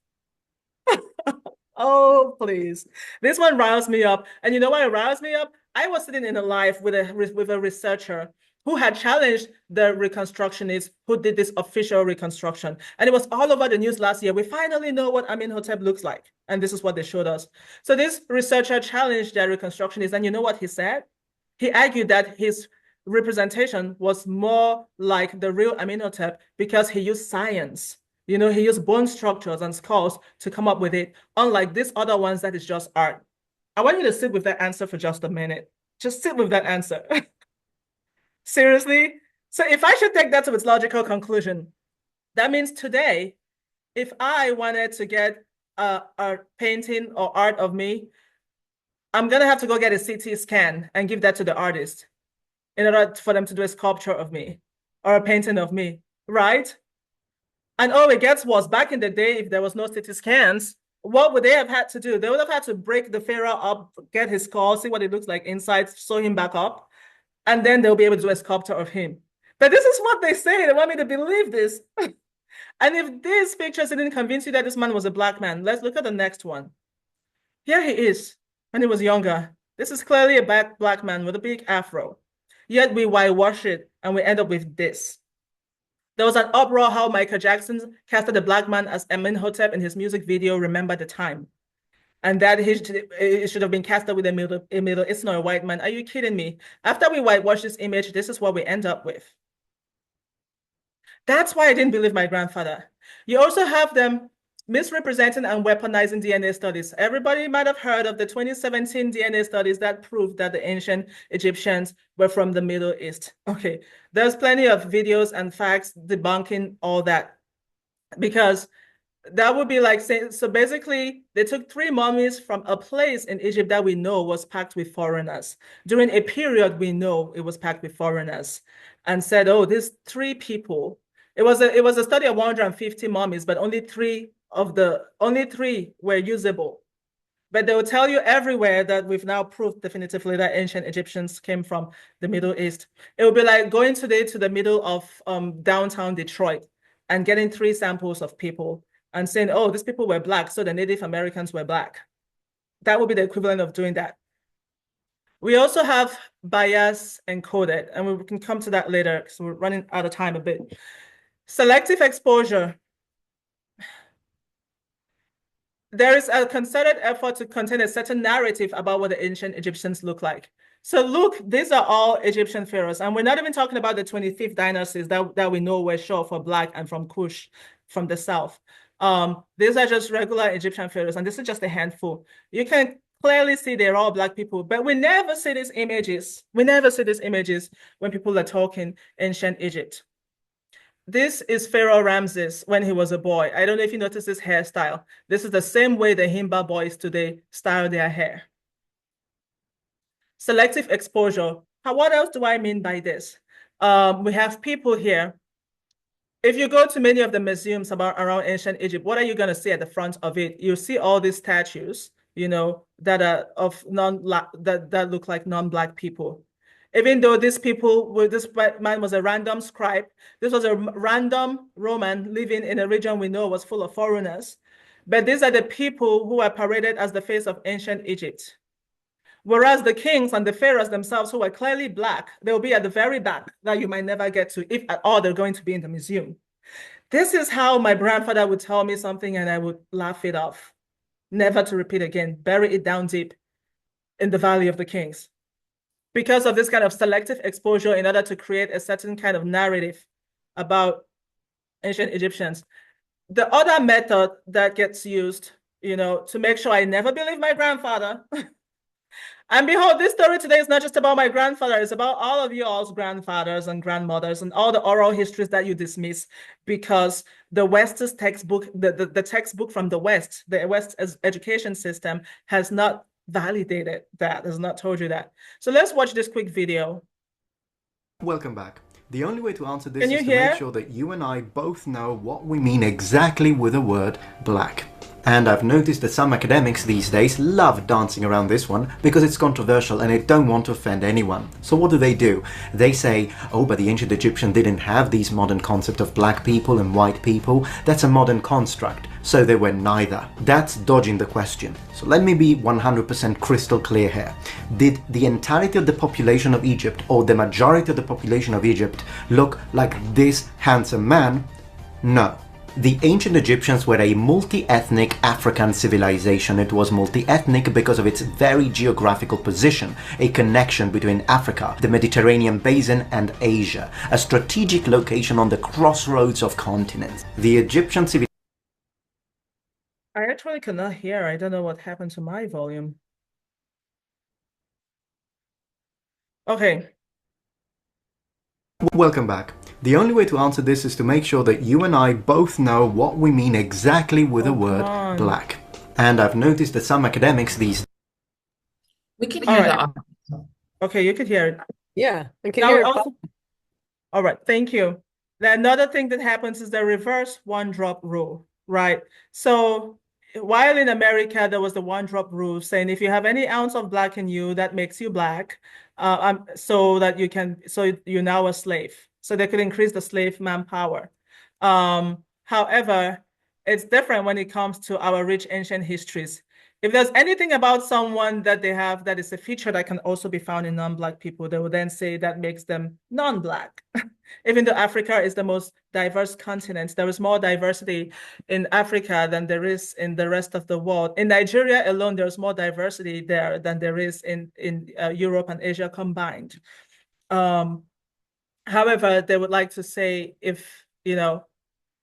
Oh, please. This one riles me up. And you know why it riles me up? I was sitting in a live with a researcher who had challenged the reconstructionists who did this official reconstruction. And it was all over the news last year. We finally know what Amenhotep looks like. And this is what they showed us. So this researcher challenged their reconstructionists. And you know what he said? He argued that his representation was more like the real Amenhotep because he used science. He used bone structures and skulls to come up with it, unlike these other ones that is just art. I want you to sit with that answer for just a minute. Just sit with that answer. Seriously? So if I should take that to its logical conclusion, that means today, if I wanted to get a painting or art of me, I'm going to have to go get a CT scan and give that to the artist in order for them to do a sculpture of me or a painting of me, right? And oh, it gets worse. Back in the day, if there was no CT scans, what would they have had to do? They would have had to break the pharaoh up, get his skull, see what it looks like inside, sew him back up, and then they'll be able to do a sculpture of him. But this is what they say. They want me to believe this. And if these pictures didn't convince you that this man was a Black man, let's look at the next one. Here he is when he was younger. This is clearly a Black man with a big afro. Yet we whitewash it and we end up with this. There was an uproar how Michael Jackson casted a Black man as Amenhotep in his music video, Remember the Time. And that it should have been casted with a Middle Eastern or a white man. Are you kidding me? After we whitewash this image, this is what we end up with. That's why I didn't believe my grandfather. You also have them misrepresenting and weaponizing DNA studies. Everybody might have heard of the 2017 DNA studies that proved that the ancient Egyptians were from the Middle East. Okay, there's plenty of videos and facts debunking all that, because that would be like saying, so basically they took 3 mummies from a place in Egypt that we know was packed with foreigners. During a period we know it was packed with foreigners, and said, oh, these 3 people, it was a study of 150 mummies, but only 3 were usable. But they will tell you everywhere that we've now proved definitively that ancient Egyptians came from the Middle East. It would be like going today to the middle of downtown Detroit and getting 3 samples of people and saying, oh, these people were Black, so the Native Americans were Black. That would be the equivalent of doing that. We also have bias encoded, and we can come to that later because we're running out of time a bit. Selective exposure. There is a concerted effort to contain a certain narrative about what the ancient Egyptians look like. So look, these are all Egyptian pharaohs, and we're not even talking about the 25th dynasties that we know were sure for Black and from Kush, from the south. These are just regular Egyptian pharaohs, and this is just a handful. You can clearly see they're all Black people, but we never see these images. We never see these images when people are talking ancient Egypt. This is Pharaoh Ramses when he was a boy. I don't know if you notice his hairstyle. This is the same way the Himba boys today style their hair. Selective exposure. What else do I mean by this? We have people here. If you go to many of the museums around ancient Egypt, what are you going to see at the front of it? You see all these statues, that are of that look like non-Black people. Even though this man was a random scribe, this was a random Roman living in a region we know was full of foreigners. But these are the people who are paraded as the face of ancient Egypt. Whereas the kings and the pharaohs themselves, who are clearly Black, they'll be at the very back that you might never get to, if at all they're going to be in the museum. This is how my grandfather would tell me something and I would laugh it off, never to repeat again, bury it down deep in the Valley of the Kings. Because of this kind of selective exposure in order to create a certain kind of narrative about ancient Egyptians. The other method that gets used, to make sure I never believe my grandfather. And behold, this story today is not just about my grandfather, it's about all of you all's grandfathers and grandmothers and all the oral histories that you dismiss because the West's textbook, the textbook from the West, the West education system has not validated that, has not told you that. So let's watch this quick video. Welcome back. The only way to answer this is to make sure that you and I both know what we mean exactly with the word Black. And I've noticed that some academics these days love dancing around this one because it's controversial and they don't want to offend anyone. So what do? They say, oh, but the ancient Egyptian didn't have these modern concept of Black people and white people. That's a modern construct. So they were neither. That's dodging the question. So let me be 100% crystal clear here. Did the entirety of the population of Egypt or the majority of the population of Egypt look like this handsome man? No. The ancient Egyptians were a multi-ethnic African civilization. It was multi-ethnic because of its very geographical position, a connection between Africa, the Mediterranean basin, and Asia, a strategic location on the crossroads of continents. The Egyptian civilization. I actually cannot hear. I don't know what happened to my volume. Okay. Welcome back. The only way to answer this is to make sure that you and I both know what we mean exactly with the word Black. And I've noticed that some academics these... We can hear that. Okay, you could hear it. Yeah, I can hear it. All right, thank you. Another thing that happens is the reverse one-drop rule, right? So while in America, there was the one-drop rule saying if you have any ounce of Black in you, that makes you Black, so you're now a slave. So they could increase the slave manpower. However, it's different when it comes to our rich ancient histories. If there's anything about someone that they have that is a feature that can also be found in non-Black people, they will then say that makes them non-Black. Even though Africa is the most diverse continent, there is more diversity in Africa than there is in the rest of the world. In Nigeria alone, there's more diversity there than there is in Europe and Asia combined. However, they would like to say if,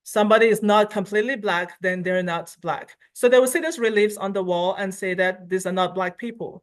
somebody is not completely Black, then they're not Black. So they will see these reliefs on the wall and say that these are not Black people,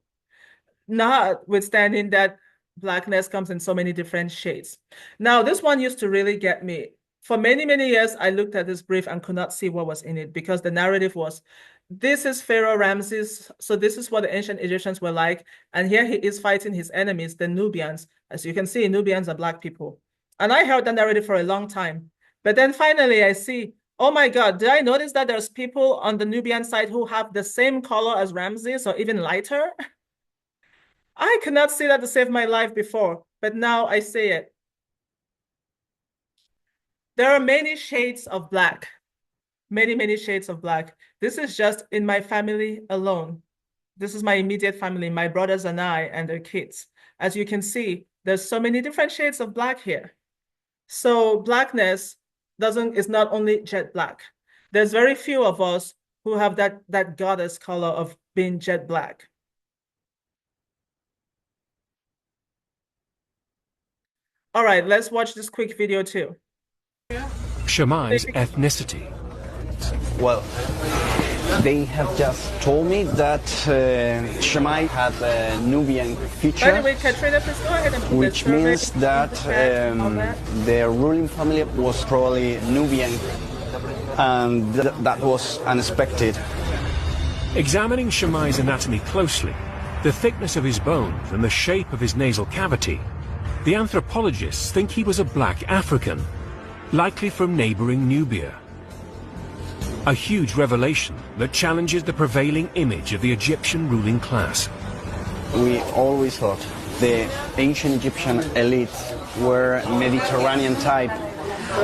notwithstanding that Blackness comes in so many different shades. Now, this one used to really get me. For many, many years, I looked at this brief and could not see what was in it because the narrative was, this is Pharaoh Ramses, so this is what the ancient Egyptians were like, and here he is fighting his enemies, the Nubians. As you can see, Nubians are Black people. And I heard the narrative for a long time. But then finally I see, oh my God, did I notice that there's people on the Nubian side who have the same color as Ramses or even lighter? I could not see that to save my life before, but now I see it. There are many shades of Black, many, many shades of Black. This is just in my family alone. This is my immediate family, my brothers and I and their kids. As you can see, there's so many different shades of Black here. So Blackness is not only jet Black. There's very few of us who have that goddess color of being jet Black. All right, let's watch this quick video too. Shammai's ethnicity. Well, They have just told me that Shemai had a Nubian feature, Anyway, Katrina, please go ahead and put which the survey means that on that. their ruling family was probably Nubian, and that was unexpected. Examining Shemai's anatomy closely, the thickness of his bones and the shape of his nasal cavity, the anthropologists think he was a black African, likely from neighboring Nubia. A huge revelation that challenges the prevailing image of the Egyptian ruling class. We always thought the ancient Egyptian elite were Mediterranean type,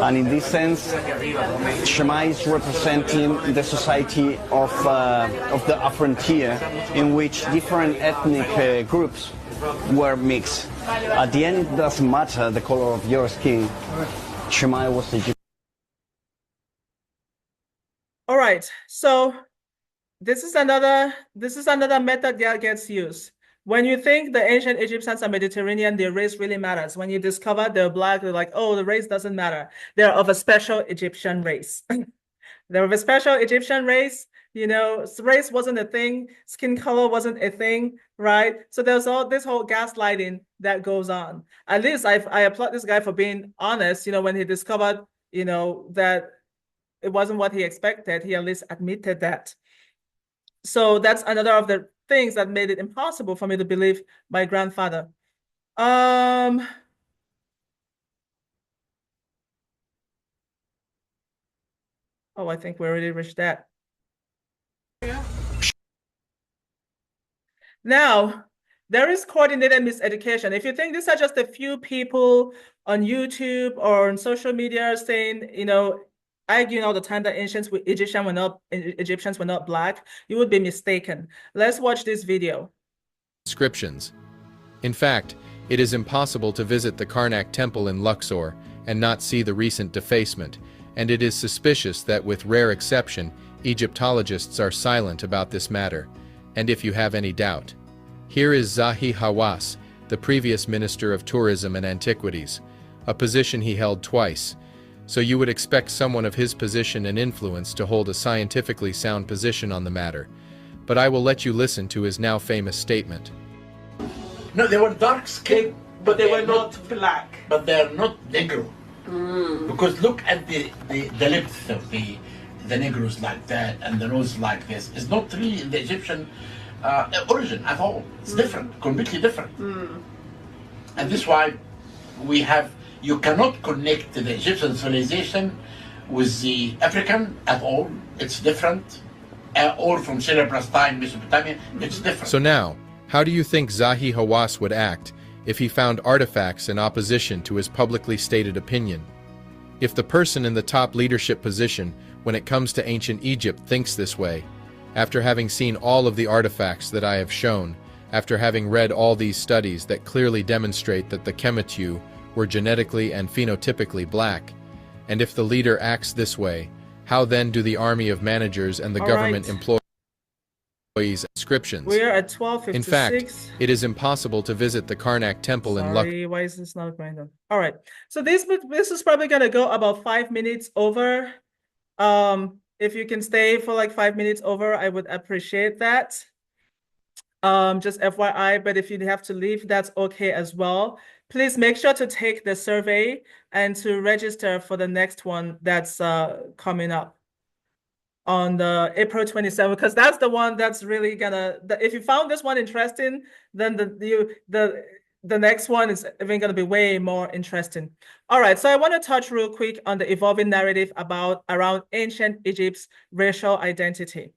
and in this sense, Shemai is representing the society of the frontier, in which different ethnic groups were mixed. At the end, it doesn't matter the color of your skin. Shemai was Egyptian. All right, so this is another method that gets used. When you think the ancient Egyptians are Mediterranean, their race really matters. When you discover they're black, they're like, oh, the race doesn't matter. They're of a special Egyptian race. They're of a special Egyptian race. You know, race wasn't a thing. Skin color wasn't a thing, right? So there's all this whole gaslighting that goes on. At least I applaud this guy for being honest. You know, when he discovered, you know, that it wasn't what he expected, he at least admitted that. So that's another of the things that made it impossible for me to believe my grandfather. Oh, I think we already reached that. Now, there is coordinated miseducation. If you think these are just a few people on YouTube or on social media saying, you know, arguing all the time that Egyptians were not black, you would be mistaken. Let's watch this video. Inscriptions. In fact, it is impossible to visit the Karnak temple in Luxor and not see the recent defacement, and it is suspicious that, with rare exception, Egyptologists are silent about this matter. And if you have any doubt, here is Zahi Hawass, the previous Minister of Tourism and Antiquities, a position he held twice. So you would expect someone of his position and influence to hold a scientifically sound position on the matter. But I will let you listen to his now famous statement. No, they were dark skinned, but they were not black. But they are not Negro. Because look at the lips of the Negroes like that, and the nose like this. It's not really the Egyptian origin at all. It's different, completely different. And this is why we have, you cannot connect the Egyptian civilization with the African at all. It's different. Or from Syria, Palestine, Mesopotamia, it's different. So now, how do you think Zahi Hawass would act if he found artifacts in opposition to his publicly stated opinion? If the person in the top leadership position when it comes to ancient Egypt thinks this way, after having seen all of the artifacts that I have shown, after having read all these studies that clearly demonstrate that the Kemetu were genetically and phenotypically black, and if the leader acts this way, how then do the army of managers and the government employees inscriptions? We are at 12:56. In fact, it is impossible to visit the Karnak temple in Luxor. Why is this not going on? All right. So this is probably going to go about 5 minutes over. If you can stay for like 5 minutes over, I would appreciate that. Just FYI, but if you have to leave, that's okay as well. Please make sure to take the survey and to register for the next one that's coming up on the April 27th, because that's the one that's really gonna, if you found this one interesting, then the next one is even gonna be way more interesting. All right, so I want to touch real quick on the evolving narrative around ancient Egypt's racial identity.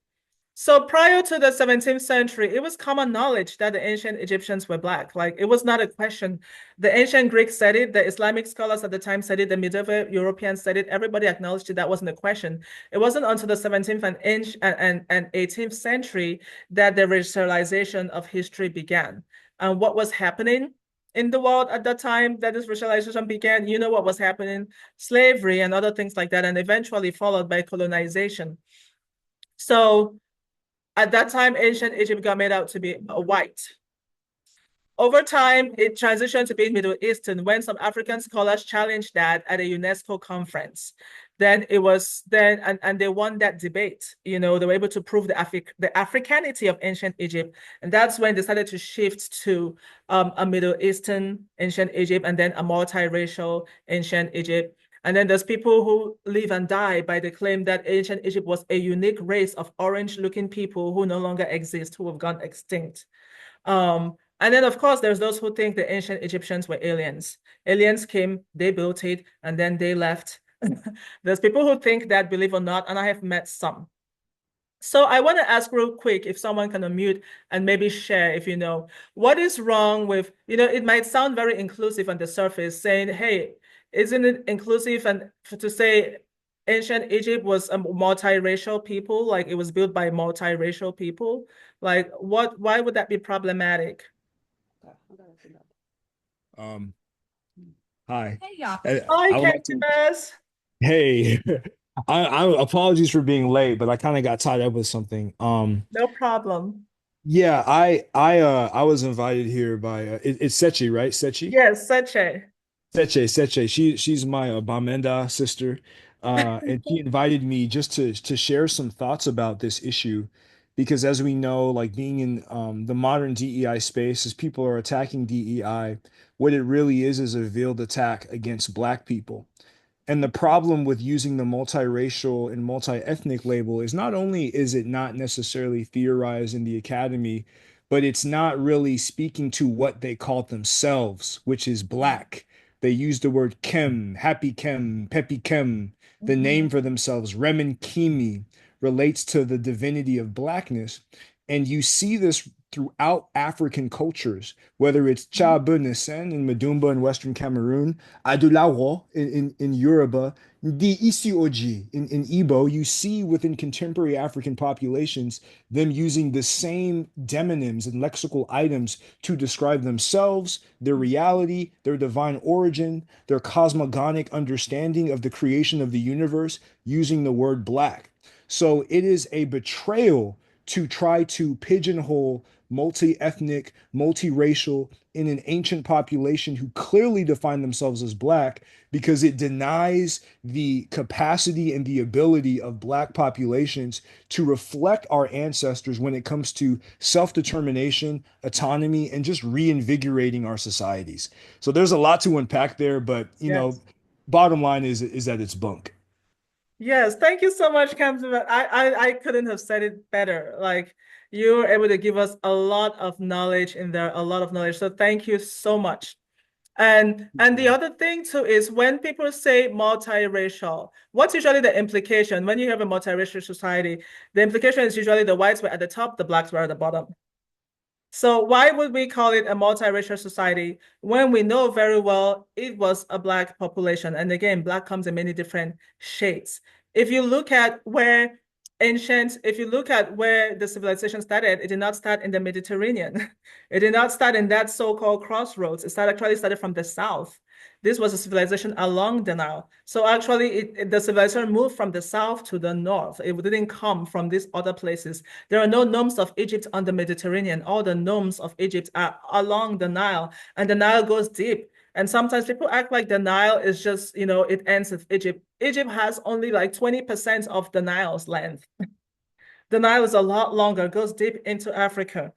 So prior to the 17th century, it was common knowledge that the ancient Egyptians were black. Like, it was not a question. The ancient Greeks said it, the Islamic scholars at the time said it, the medieval Europeans said it, everybody acknowledged it, that wasn't a question. It wasn't until the 17th and 18th century that the racialization of history began. And what was happening in the world at that time that this racialization began, you know what was happening? Slavery and other things like that, and eventually followed by colonization. So at that time, ancient Egypt got made out to be white. Over time, it transitioned to being Middle Eastern when some African scholars challenged that at a UNESCO conference. then it was then and they won that debate. They were able to prove the Africanity of ancient Egypt, and that's when they started to shift to a Middle Eastern ancient Egypt, and then a multiracial ancient Egypt. And then there's people who live and die by the claim that ancient Egypt was a unique race of orange-looking people who no longer exist, who have gone extinct. And then, of course, there's those who think the ancient Egyptians were aliens. Aliens came, they built it, and then they left. There's people who think that, believe or not, and I have met some. So I want to ask real quick if someone can unmute and maybe share if you know, what is wrong with, it might sound very inclusive on the surface, saying, hey, isn't it inclusive and to say ancient Egypt was a multiracial people, like it was built by multiracial people? Like why would that be problematic? Hi. Hi, Candace. Hey, I apologies for being late, but I kind of got tied up with something. No problem. Yeah, I was invited here by it's Setche, right? Setche? Yes, Setche. Setche. She's my Bamenda sister, and she invited me just to share some thoughts about this issue, because as we know, like being in the modern DEI space, as people are attacking DEI, what it really is a veiled attack against Black people. And the problem with using the multiracial and multi-ethnic label is not only is it not necessarily theorized in the academy, but it's not really speaking to what they call themselves, which is Black. They use the word Kem, Happy Kem, Peppy Kem. The name for themselves, Remen Kimi, relates to the divinity of Blackness. And you see this throughout African cultures, whether it's Cha Bunisen in Medumba in Western Cameroon, Adulawo in Yoruba, Ndi Isioji in Igbo, you see within contemporary African populations them using the same demonyms and lexical items to describe themselves, their reality, their divine origin, their cosmogonic understanding of the creation of the universe, using the word Black. So it is a betrayal to try to pigeonhole multi-ethnic, multiracial in an ancient population who clearly define themselves as Black, because it denies the capacity and the ability of Black populations to reflect our ancestors when it comes to self-determination, autonomy, and just reinvigorating our societies. So there's a lot to unpack there, but bottom line is that it's bunk. Yes, thank you so much, Captain. I couldn't have said it better. Like you were able to give us a lot of knowledge in there, a lot of knowledge. So thank you so much. And the other thing too is when people say multiracial, what's usually the implication? When you have a multiracial society, the implication is usually the whites were at the top, the Blacks were at the bottom. So why would we call it a multiracial society when we know very well it was a Black population? And again, Black comes in many different shades. If you look at where the civilization started, it did not start in the Mediterranean. It did not start in that so-called crossroads. It actually started from the south. This was a civilization along the Nile. So actually, the civilization moved from the south to the north. It didn't come from these other places. There are no nomes of Egypt on the Mediterranean. All the nomes of Egypt are along the Nile, and the Nile goes deep. And sometimes people act like the Nile is just, it ends with Egypt. Egypt has only like 20% of the Nile's length. The Nile is a lot longer, goes deep into Africa.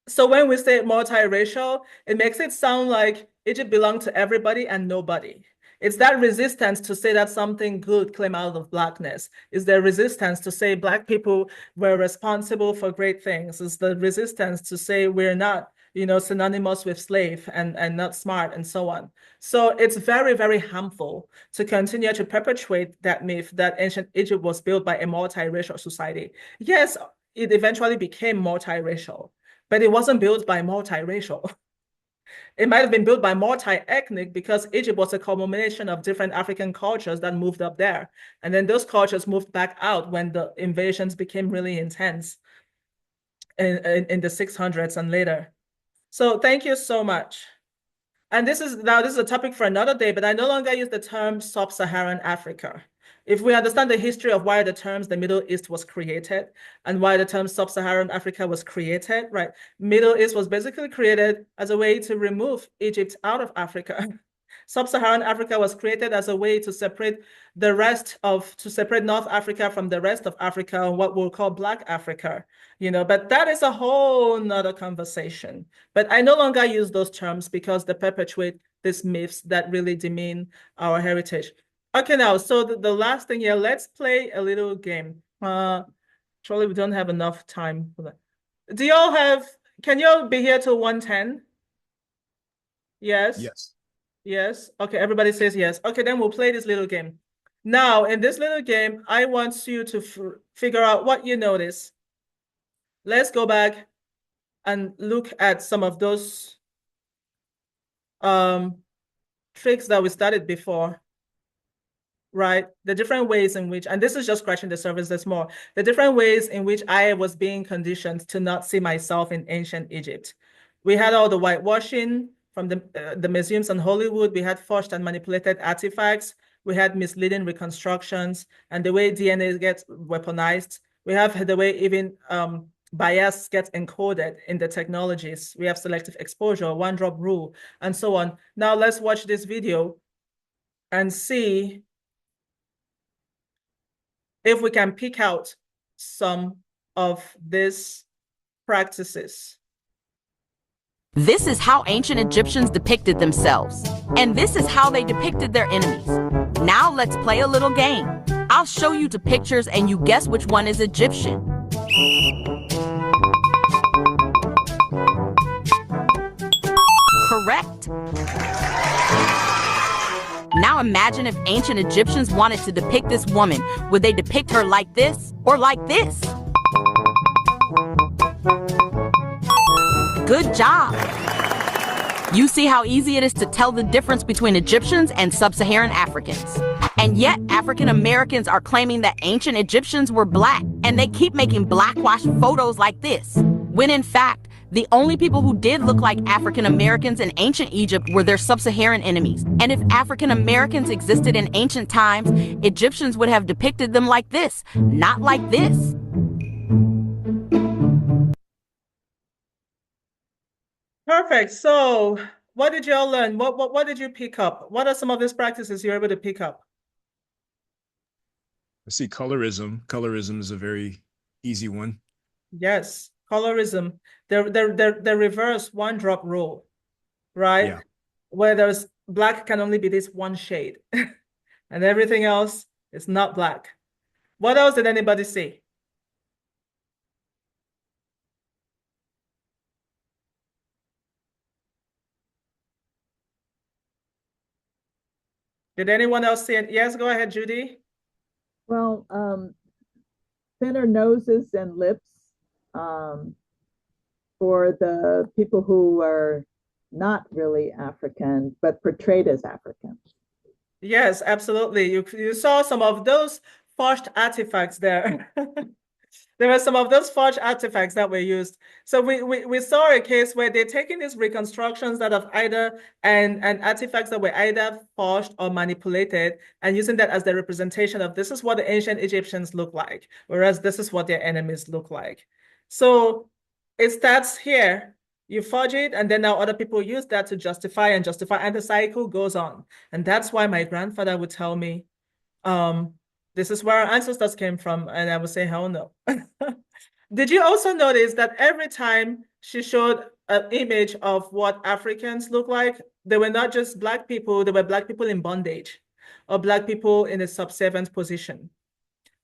So when we say multiracial, it makes it sound like Egypt belonged to everybody and nobody. It's that resistance to say that something good came out of Blackness. It's the resistance to say Black people were responsible for great things. It's the resistance to say we're not, synonymous with slave and not smart and so on. So it's very, very harmful to continue to perpetuate that myth that ancient Egypt was built by a multiracial society. Yes, it eventually became multiracial, but it wasn't built by multiracial. It might have been built by multi-ethnic because Egypt was a culmination of different African cultures that moved up there. And then those cultures moved back out when the invasions became really intense in the 600s and later. So thank you so much. And this is a topic for another day, but I no longer use the term sub-Saharan Africa. If we understand the history of why the terms the Middle East was created and why the term sub-Saharan Africa was created, right? Middle East was basically created as a way to remove Egypt out of Africa. Sub-Saharan Africa was created as a way to separate North Africa from the rest of Africa, what we'll call Black Africa, but that is a whole nother conversation. But I no longer use those terms because they perpetuate these myths that really demean our heritage. Okay, now, so the last thing here, let's play a little game. Surely we don't have enough time for that. Can you all be here till 1:10? Yes? Yes. Yes. Okay, everybody says yes. Okay, then we'll play this little game. Now, in this little game, I want you to figure out what you notice. Let's go back and look at some of those tricks that we started before, right? The different ways in which, and this is just scratching the surface, there's more. The different ways in which I was being conditioned to not see myself in ancient Egypt. We had all the whitewashing from the museums in Hollywood. We had forged and manipulated artifacts. We had misleading reconstructions and the way DNA gets weaponized. We have the way even bias gets encoded in the technologies. We have selective exposure, one-drop rule, and so on. Now let's watch this video and see if we can pick out some of these practices. This is how ancient Egyptians depicted themselves, and this is how they depicted their enemies. Now let's play a little game. I'll show you two pictures and you guess which one is Egyptian. Correct. Now imagine if ancient Egyptians wanted to depict this woman. Would they depict her like this or like this? Good job. You see how easy it is to tell the difference between Egyptians and sub-Saharan Africans. And yet African Americans are claiming that ancient Egyptians were black, and they keep making blackwashed photos like this, when in fact, the only people who did look like African Americans in ancient Egypt were their sub-Saharan enemies. And if African Americans existed in ancient times, Egyptians would have depicted them like this, not like this. Perfect. So what did y'all learn? What did you pick up? What are some of these practices you're able to pick up? I see colorism. Colorism is a very easy one. Yes, colorism. The reverse one-drop rule, right? Yeah. Where there's black can only be this one shade and everything else is not black. What else did anybody see? Did anyone else see it? Yes, go ahead, Judy. Well, thinner noses and lips for the people who are not really African, but portrayed as African. Yes, absolutely. You saw some of those forged artifacts there. There were some of those forged artifacts that were used. So we saw a case where they're taking these reconstructions that have either and artifacts that were either forged or manipulated and using that as the representation of this is what the ancient Egyptians look like, whereas this is what their enemies look like. So it starts here. You forge it, and then now other people use that to justify, and the cycle goes on. And that's why my grandfather would tell me, this is where our ancestors came from. And I would say, hell no. Did you also notice that every time she showed an image of what Africans look like, they were not just Black people, they were Black people in bondage or Black people in a subservient position.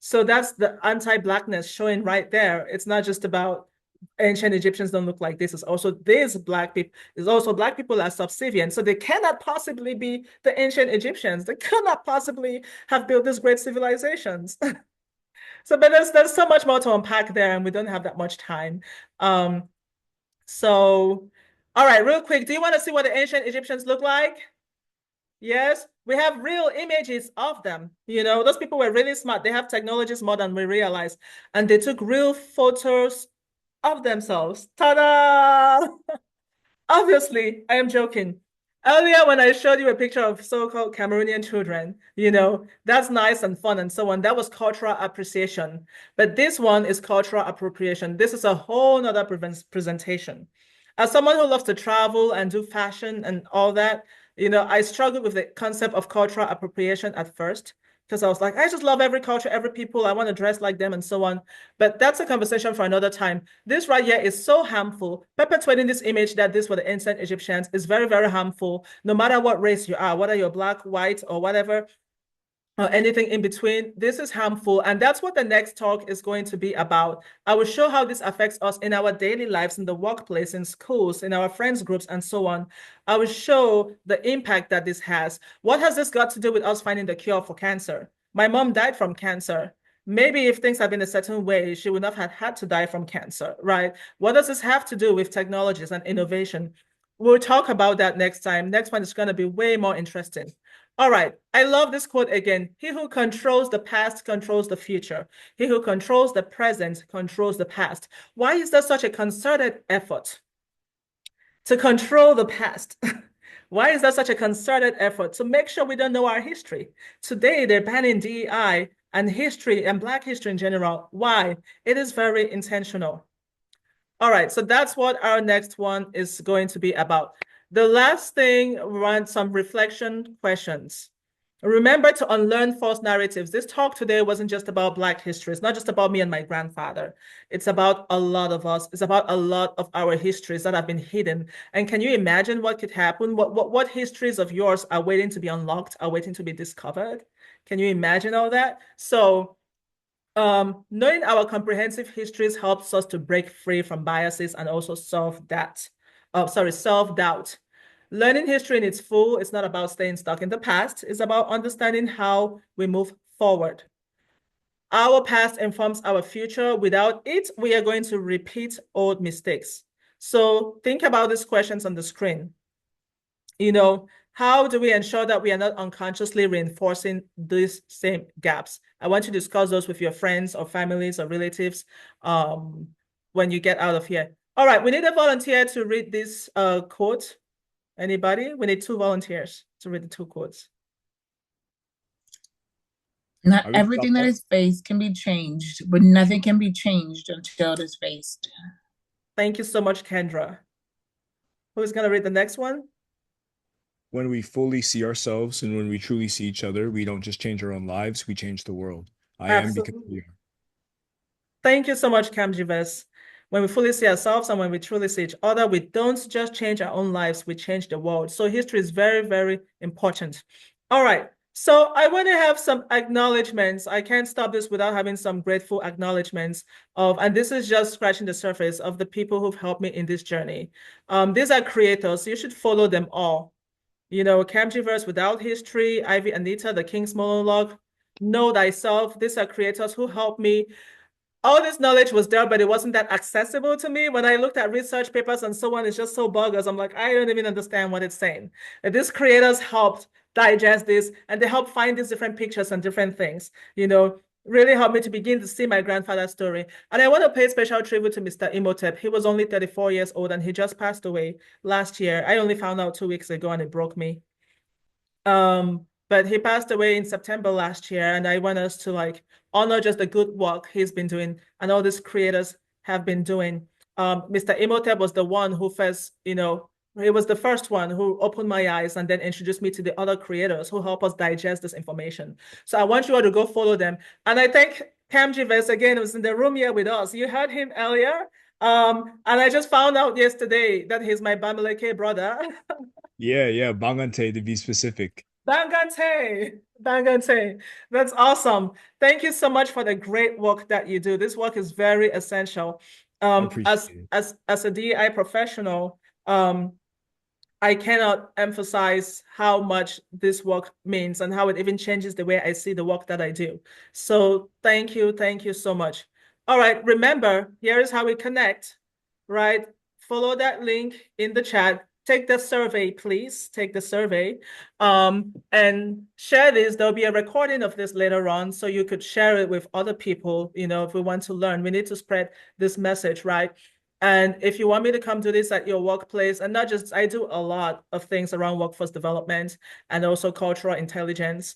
So that's the anti-Blackness showing right there. It's not just about ancient Egyptians don't look like this. It's also these Black people. It's also Black people are subservient. So they cannot possibly be the ancient Egyptians. They cannot possibly have built these great civilizations. So, but there's so much more to unpack there, and we don't have that much time. So, all right, real quick, do you want to see what the ancient Egyptians look like? Yes, we have real images of them. You know, those people were really smart. They have technologies more than we realize. And they took real photos of themselves. Ta-da! Obviously, I am joking. Earlier, when I showed you a picture of so-called Cameroonian children, you know, that's nice and fun and so on. That was cultural appreciation. But this one is cultural appropriation. This is a whole nother presentation. As someone who loves to travel and do fashion and all that, I struggled with the concept of cultural appropriation at first because I was like, I just love every culture, every people. I want to dress like them and so on. But that's a conversation for another time. This right here is so harmful. Perpetuating this image that this were the ancient Egyptians is very, very harmful. No matter what race you are, whether you're black, white, or whatever, or anything in between, this is harmful. And that's what the next talk is going to be about. I will show how this affects us in our daily lives, in the workplace, in schools, in our friends groups, and so on. I will show the impact that this has. What has this got to do with us finding the cure for cancer? My mom died from cancer. Maybe if things had been a certain way, she would not have had to die from cancer, right? What does this have to do with technologies and innovation? We'll talk about that next time. Next one is going to be way more interesting. All right, I love this quote again. He who controls the past controls the future. He who controls the present controls the past. Why is there such a concerted effort to control the past? Why is there such a concerted effort to make sure we don't know our history? Today, they're banning DEI and history and Black history in general. Why? It is very intentional. All right, so that's what our next one is going to be about. The last thing, we want some reflection questions. Remember to unlearn false narratives. This talk today wasn't just about Black history. It's not just about me and my grandfather. It's about a lot of us. It's about a lot of our histories that have been hidden. And can you imagine what could happen? What histories of yours are waiting to be unlocked, are waiting to be discovered? Can you imagine all that? So knowing our comprehensive histories helps us to break free from biases and also self-doubt. Learning history in its full is not about staying stuck in the past. It's about understanding how we move forward. Our past informs our future. Without it, we are going to repeat old mistakes. So think about these questions on the screen. How do we ensure that we are not unconsciously reinforcing these same gaps? I want you to discuss those with your friends or families or relatives when you get out of here. All right, we need a volunteer to read this quote. Anybody? We need 2 volunteers to read the 2 quotes. Not everything that is faced can be changed, but nothing can be changed until it is faced. Thank you so much, Kendra. Who's going to read the next one? When we fully see ourselves and when we truly see each other, we don't just change our own lives, we change the world. I am because we are. Thank you so much, Cam Jives. When we fully see ourselves and when we truly see each other, we don't just change our own lives, we change the world. So history is very, very important. All right. So I want to have some acknowledgements. I can't stop this without having some grateful acknowledgements and this is just scratching the surface of the people who've helped me in this journey. These are creators. So you should follow them all. Camgiverse, Without History, Ivy Anita, The King's Monologue, Know Thyself. These are creators who helped me. All this knowledge was there, but it wasn't that accessible to me. When I looked at research papers and so on, it's just so bogus. I'm like, I don't even understand what it's saying. And these creators helped digest this, and they helped find these different pictures and different things, really helped me to begin to see my grandfather's story. And I want to pay special tribute to Mr. Imhotep. He was only 34 years old, and he just passed away last year. I only found out 2 weeks ago, and it broke me. But he passed away in September last year, and I want us to honor just the good work he's been doing and all these creators have been doing. Mr. Imhotep was the one who first, he was the first one who opened my eyes and then introduced me to the other creators who help us digest this information. So I want you all to go follow them. And I thank Cam Jives again, who was in the room here with us. You heard him earlier. And I just found out yesterday that he's my Bamileke brother. Yeah, Bangante to be specific. Bangante. That's awesome. Thank you so much for the great work that you do. This work is very essential. As a DEI professional, I cannot emphasize how much this work means and how it even changes the way I see the work that I do. So thank you so much. All right, remember, here is how we connect, right? Follow that link in the chat. Take the survey, please. Take the survey and share this. There'll be a recording of this later on, so you could share it with other people, if we want to learn. We need to spread this message, right? And if you want me to come do this at your workplace, and not just, I do a lot of things around workforce development and also cultural intelligence.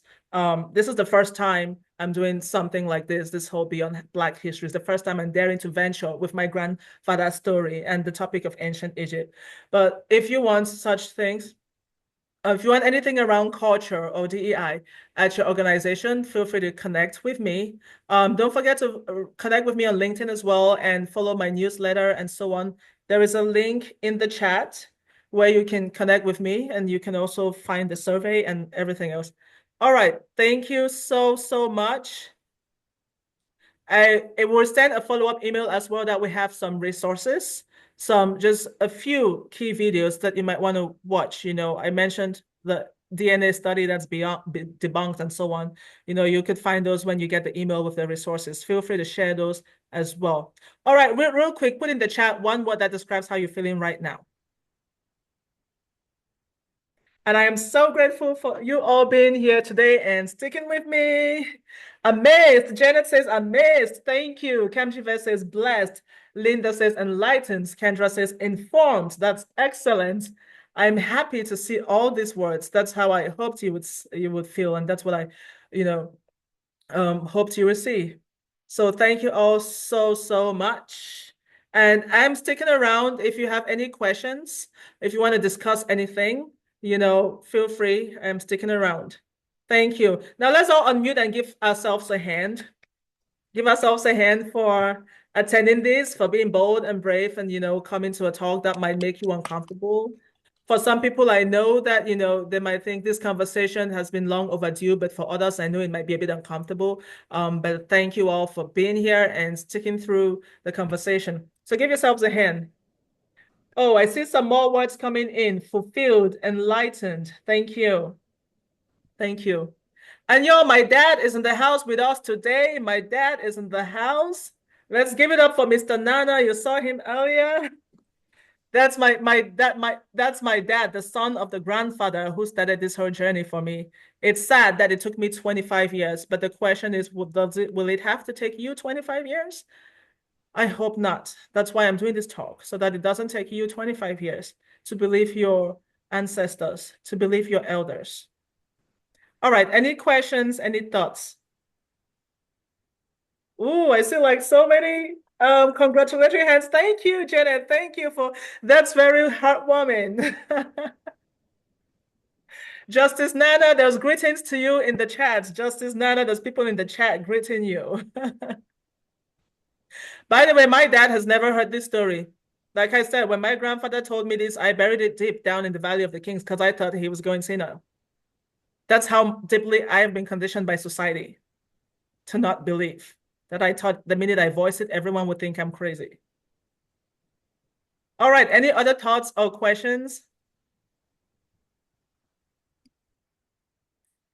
This is the first time I'm doing something like this. This whole Beyond Black History is the first time I'm daring to venture with my grandfather's story and the topic of ancient Egypt. But if you want such things, If you want anything around culture or DEI at your organization, feel free to connect with me. Don't forget to connect with me on LinkedIn as well and follow my newsletter and so on. There is a link in the chat where you can connect with me, and you can also find the survey and everything else. All right. Thank you so much. I will send a follow-up email as well that we have some resources, just a few key videos that you might want to watch. I mentioned the DNA study that's debunked and so on. You could find those when you get the email with the resources. Feel free to share those as well. All right, real quick, put in the chat one word that describes how you're feeling right now. And I am so grateful for you all being here today and sticking with me. Amazed. Janet says amazed. Thank you. Kamjiva says blessed. Linda says enlightened. Kendra says informed. That's excellent. I'm happy to see all these words. That's how I hoped you would feel, and that's what I, hoped you would see. So thank you all so much. And I'm sticking around if you have any questions, if you want to discuss anything. Feel free. I'm sticking around. Thank you. Now let's all unmute and give ourselves a hand. Give ourselves a hand for attending this, for being bold and brave and, coming to a talk that might make you uncomfortable. For some people, I know that, they might think this conversation has been long overdue, but for others, I know it might be a bit uncomfortable. But thank you all for being here and sticking through the conversation. So give yourselves a hand. Oh, I see some more words coming in. Fulfilled, enlightened. Thank you. Thank you. And my dad is in the house with us today. My dad is in the house. Let's give it up for Mr. Nana. You saw him earlier. That's my dad, the son of the grandfather who started this whole journey for me. It's sad that it took me 25 years, but the question is, will it have to take you 25 years? I hope not. That's why I'm doing this talk, so that it doesn't take you 25 years to believe your ancestors, to believe your elders. All right, any questions, any thoughts? Ooh, I see like so many congratulatory hands. Thank you, Janet. Thank you that's very heartwarming. Justice Nana, there's greetings to you in the chat. Justice Nana, there's people in the chat greeting you. By the way, my dad has never heard this story. Like I said, when my grandfather told me this, I buried it deep down in the Valley of the Kings because I thought he was going senile. That's how deeply I've been conditioned by society to not believe. That I thought the minute I voice it, everyone would think I'm crazy. All right, any other thoughts or questions?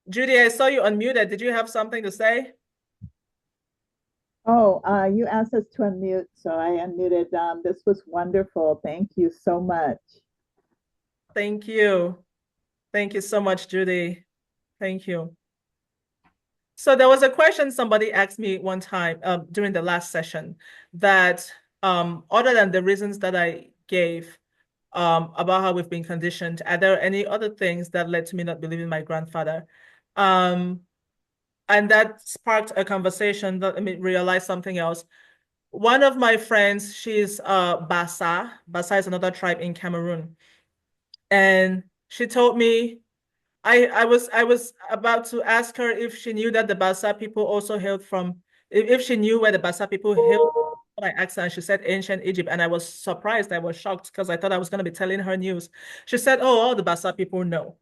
Judy, I saw you unmuted. Did you have something to say? Oh, you asked us to unmute, so I unmuted. This was wonderful. Thank you so much. Thank you. Thank you so much, Judy. Thank you. So there was a question somebody asked me one time during the last session that other than the reasons that I gave about how we've been conditioned, are there any other things that led to me not believing my grandfather? And that sparked a conversation that made me realize something else. One of my friends, she's Bassa. Bassa is another tribe in Cameroon. And she told me, I was about to ask her if she knew that the Bassa people also hailed from, if she knew where the Bassa people hailed from. I asked her and she said ancient Egypt. And I was surprised, I was shocked because I thought I was going to be telling her news. She said, oh, all the Bassa people know.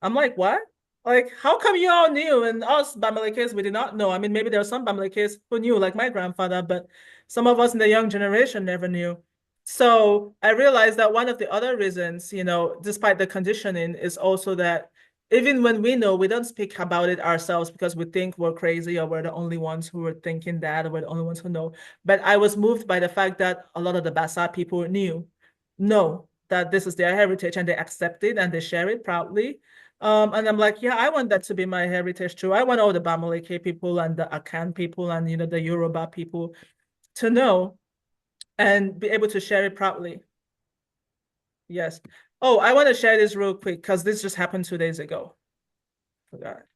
I'm like, what? Like, how come you all knew and us Bamilekes, we did not know? I mean, maybe there are some Bamilekes who knew, like my grandfather, but some of us in the young generation never knew. So I realized that one of the other reasons, despite the conditioning, is also that even when we know, we don't speak about it ourselves because we think we're crazy or we're the only ones who are thinking that, or we're the only ones who know. But I was moved by the fact that a lot of the Bassa people know that this is their heritage and they accept it and they share it proudly. And I'm like, yeah, I want that to be my heritage too. I want all the Bamileke people and the Akan people and, the Yoruba people to know and be able to share it proudly. Yes. Oh, I want to share this real quick because this just happened 2 days ago.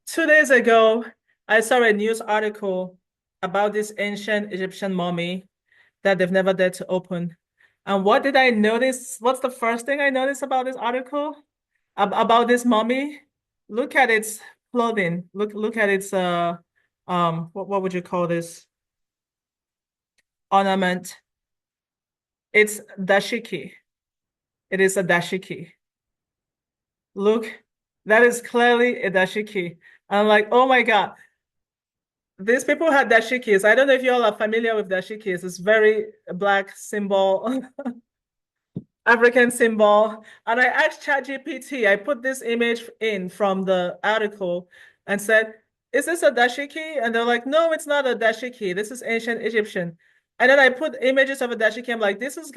2 days ago, I saw a news article about this ancient Egyptian mummy that they've never dared to open. And what did I notice? What's the first thing I noticed about this article? about this mummy. Look at its clothing. Look at its what would you call this? Ornament. It's dashiki. It is a dashiki. Look, that is clearly a dashiki. I'm like, oh my God. These people had dashikis. I don't know if you all are familiar with dashikis. It's very black symbol, African symbol. And I asked ChatGPT, I put this image in from the article and said, is this a dashiki? And they're like, no, it's not a dashiki. This is ancient Egyptian. And then I put images of a dashiki. I'm like, this is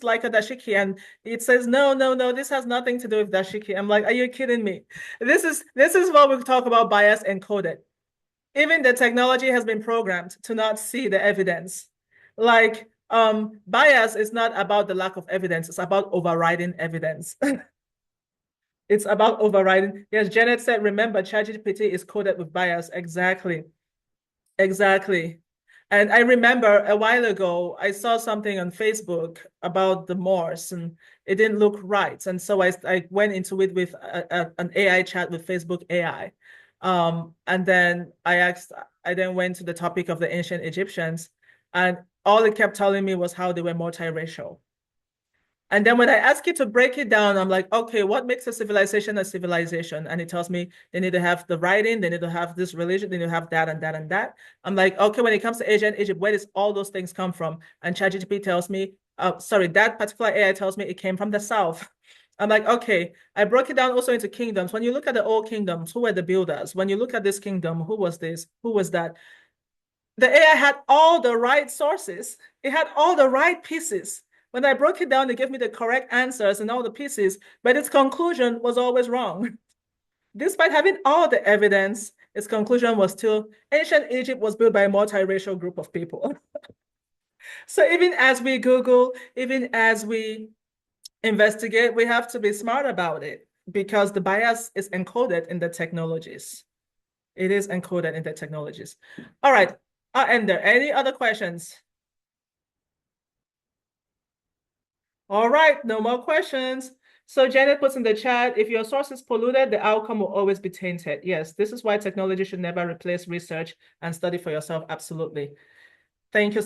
like a dashiki. And it says, no, this has nothing to do with dashiki. I'm like, are you kidding me? This is what we talk about bias encoded. Even the technology has been programmed to not see the evidence. Like, bias is not about the lack of evidence. It's about overriding evidence. It's about overriding. Yes, Janet said, remember, ChatGPT is coded with bias. Exactly. And I remember a while ago, I saw something on Facebook about the Moors and it didn't look right. And so I went into it with an AI chat with Facebook AI. And then I then went to the topic of the ancient Egyptians, and all it kept telling me was how they were multiracial. And then when I ask it to break it down, I'm like, okay, what makes a civilization a civilization? And it tells me they need to have the writing, they need to have this religion, they need to have that and that and that. I'm like, okay, when it comes to ancient Egypt, where does all those things come from? And ChatGPT tells me, that particular AI tells me it came from the South. I'm like, okay, I broke it down also into kingdoms. When you look at the old kingdoms, who were the builders? When you look at this kingdom, who was this? Who was that? The AI had all the right sources. It had all the right pieces. When I broke it down, it gave me the correct answers and all the pieces, but its conclusion was always wrong. Despite having all the evidence, its conclusion was still ancient Egypt was built by a multiracial group of people. So even as we Google, even as we investigate, we have to be smart about it because the bias is encoded in the technologies. It is encoded in the technologies. All right, I'll end there. Any other questions? All right, no more questions. So Janet puts in the chat, if your source is polluted, the outcome will always be tainted. Yes, this is why technology should never replace research and study for yourself. Absolutely. Thank you so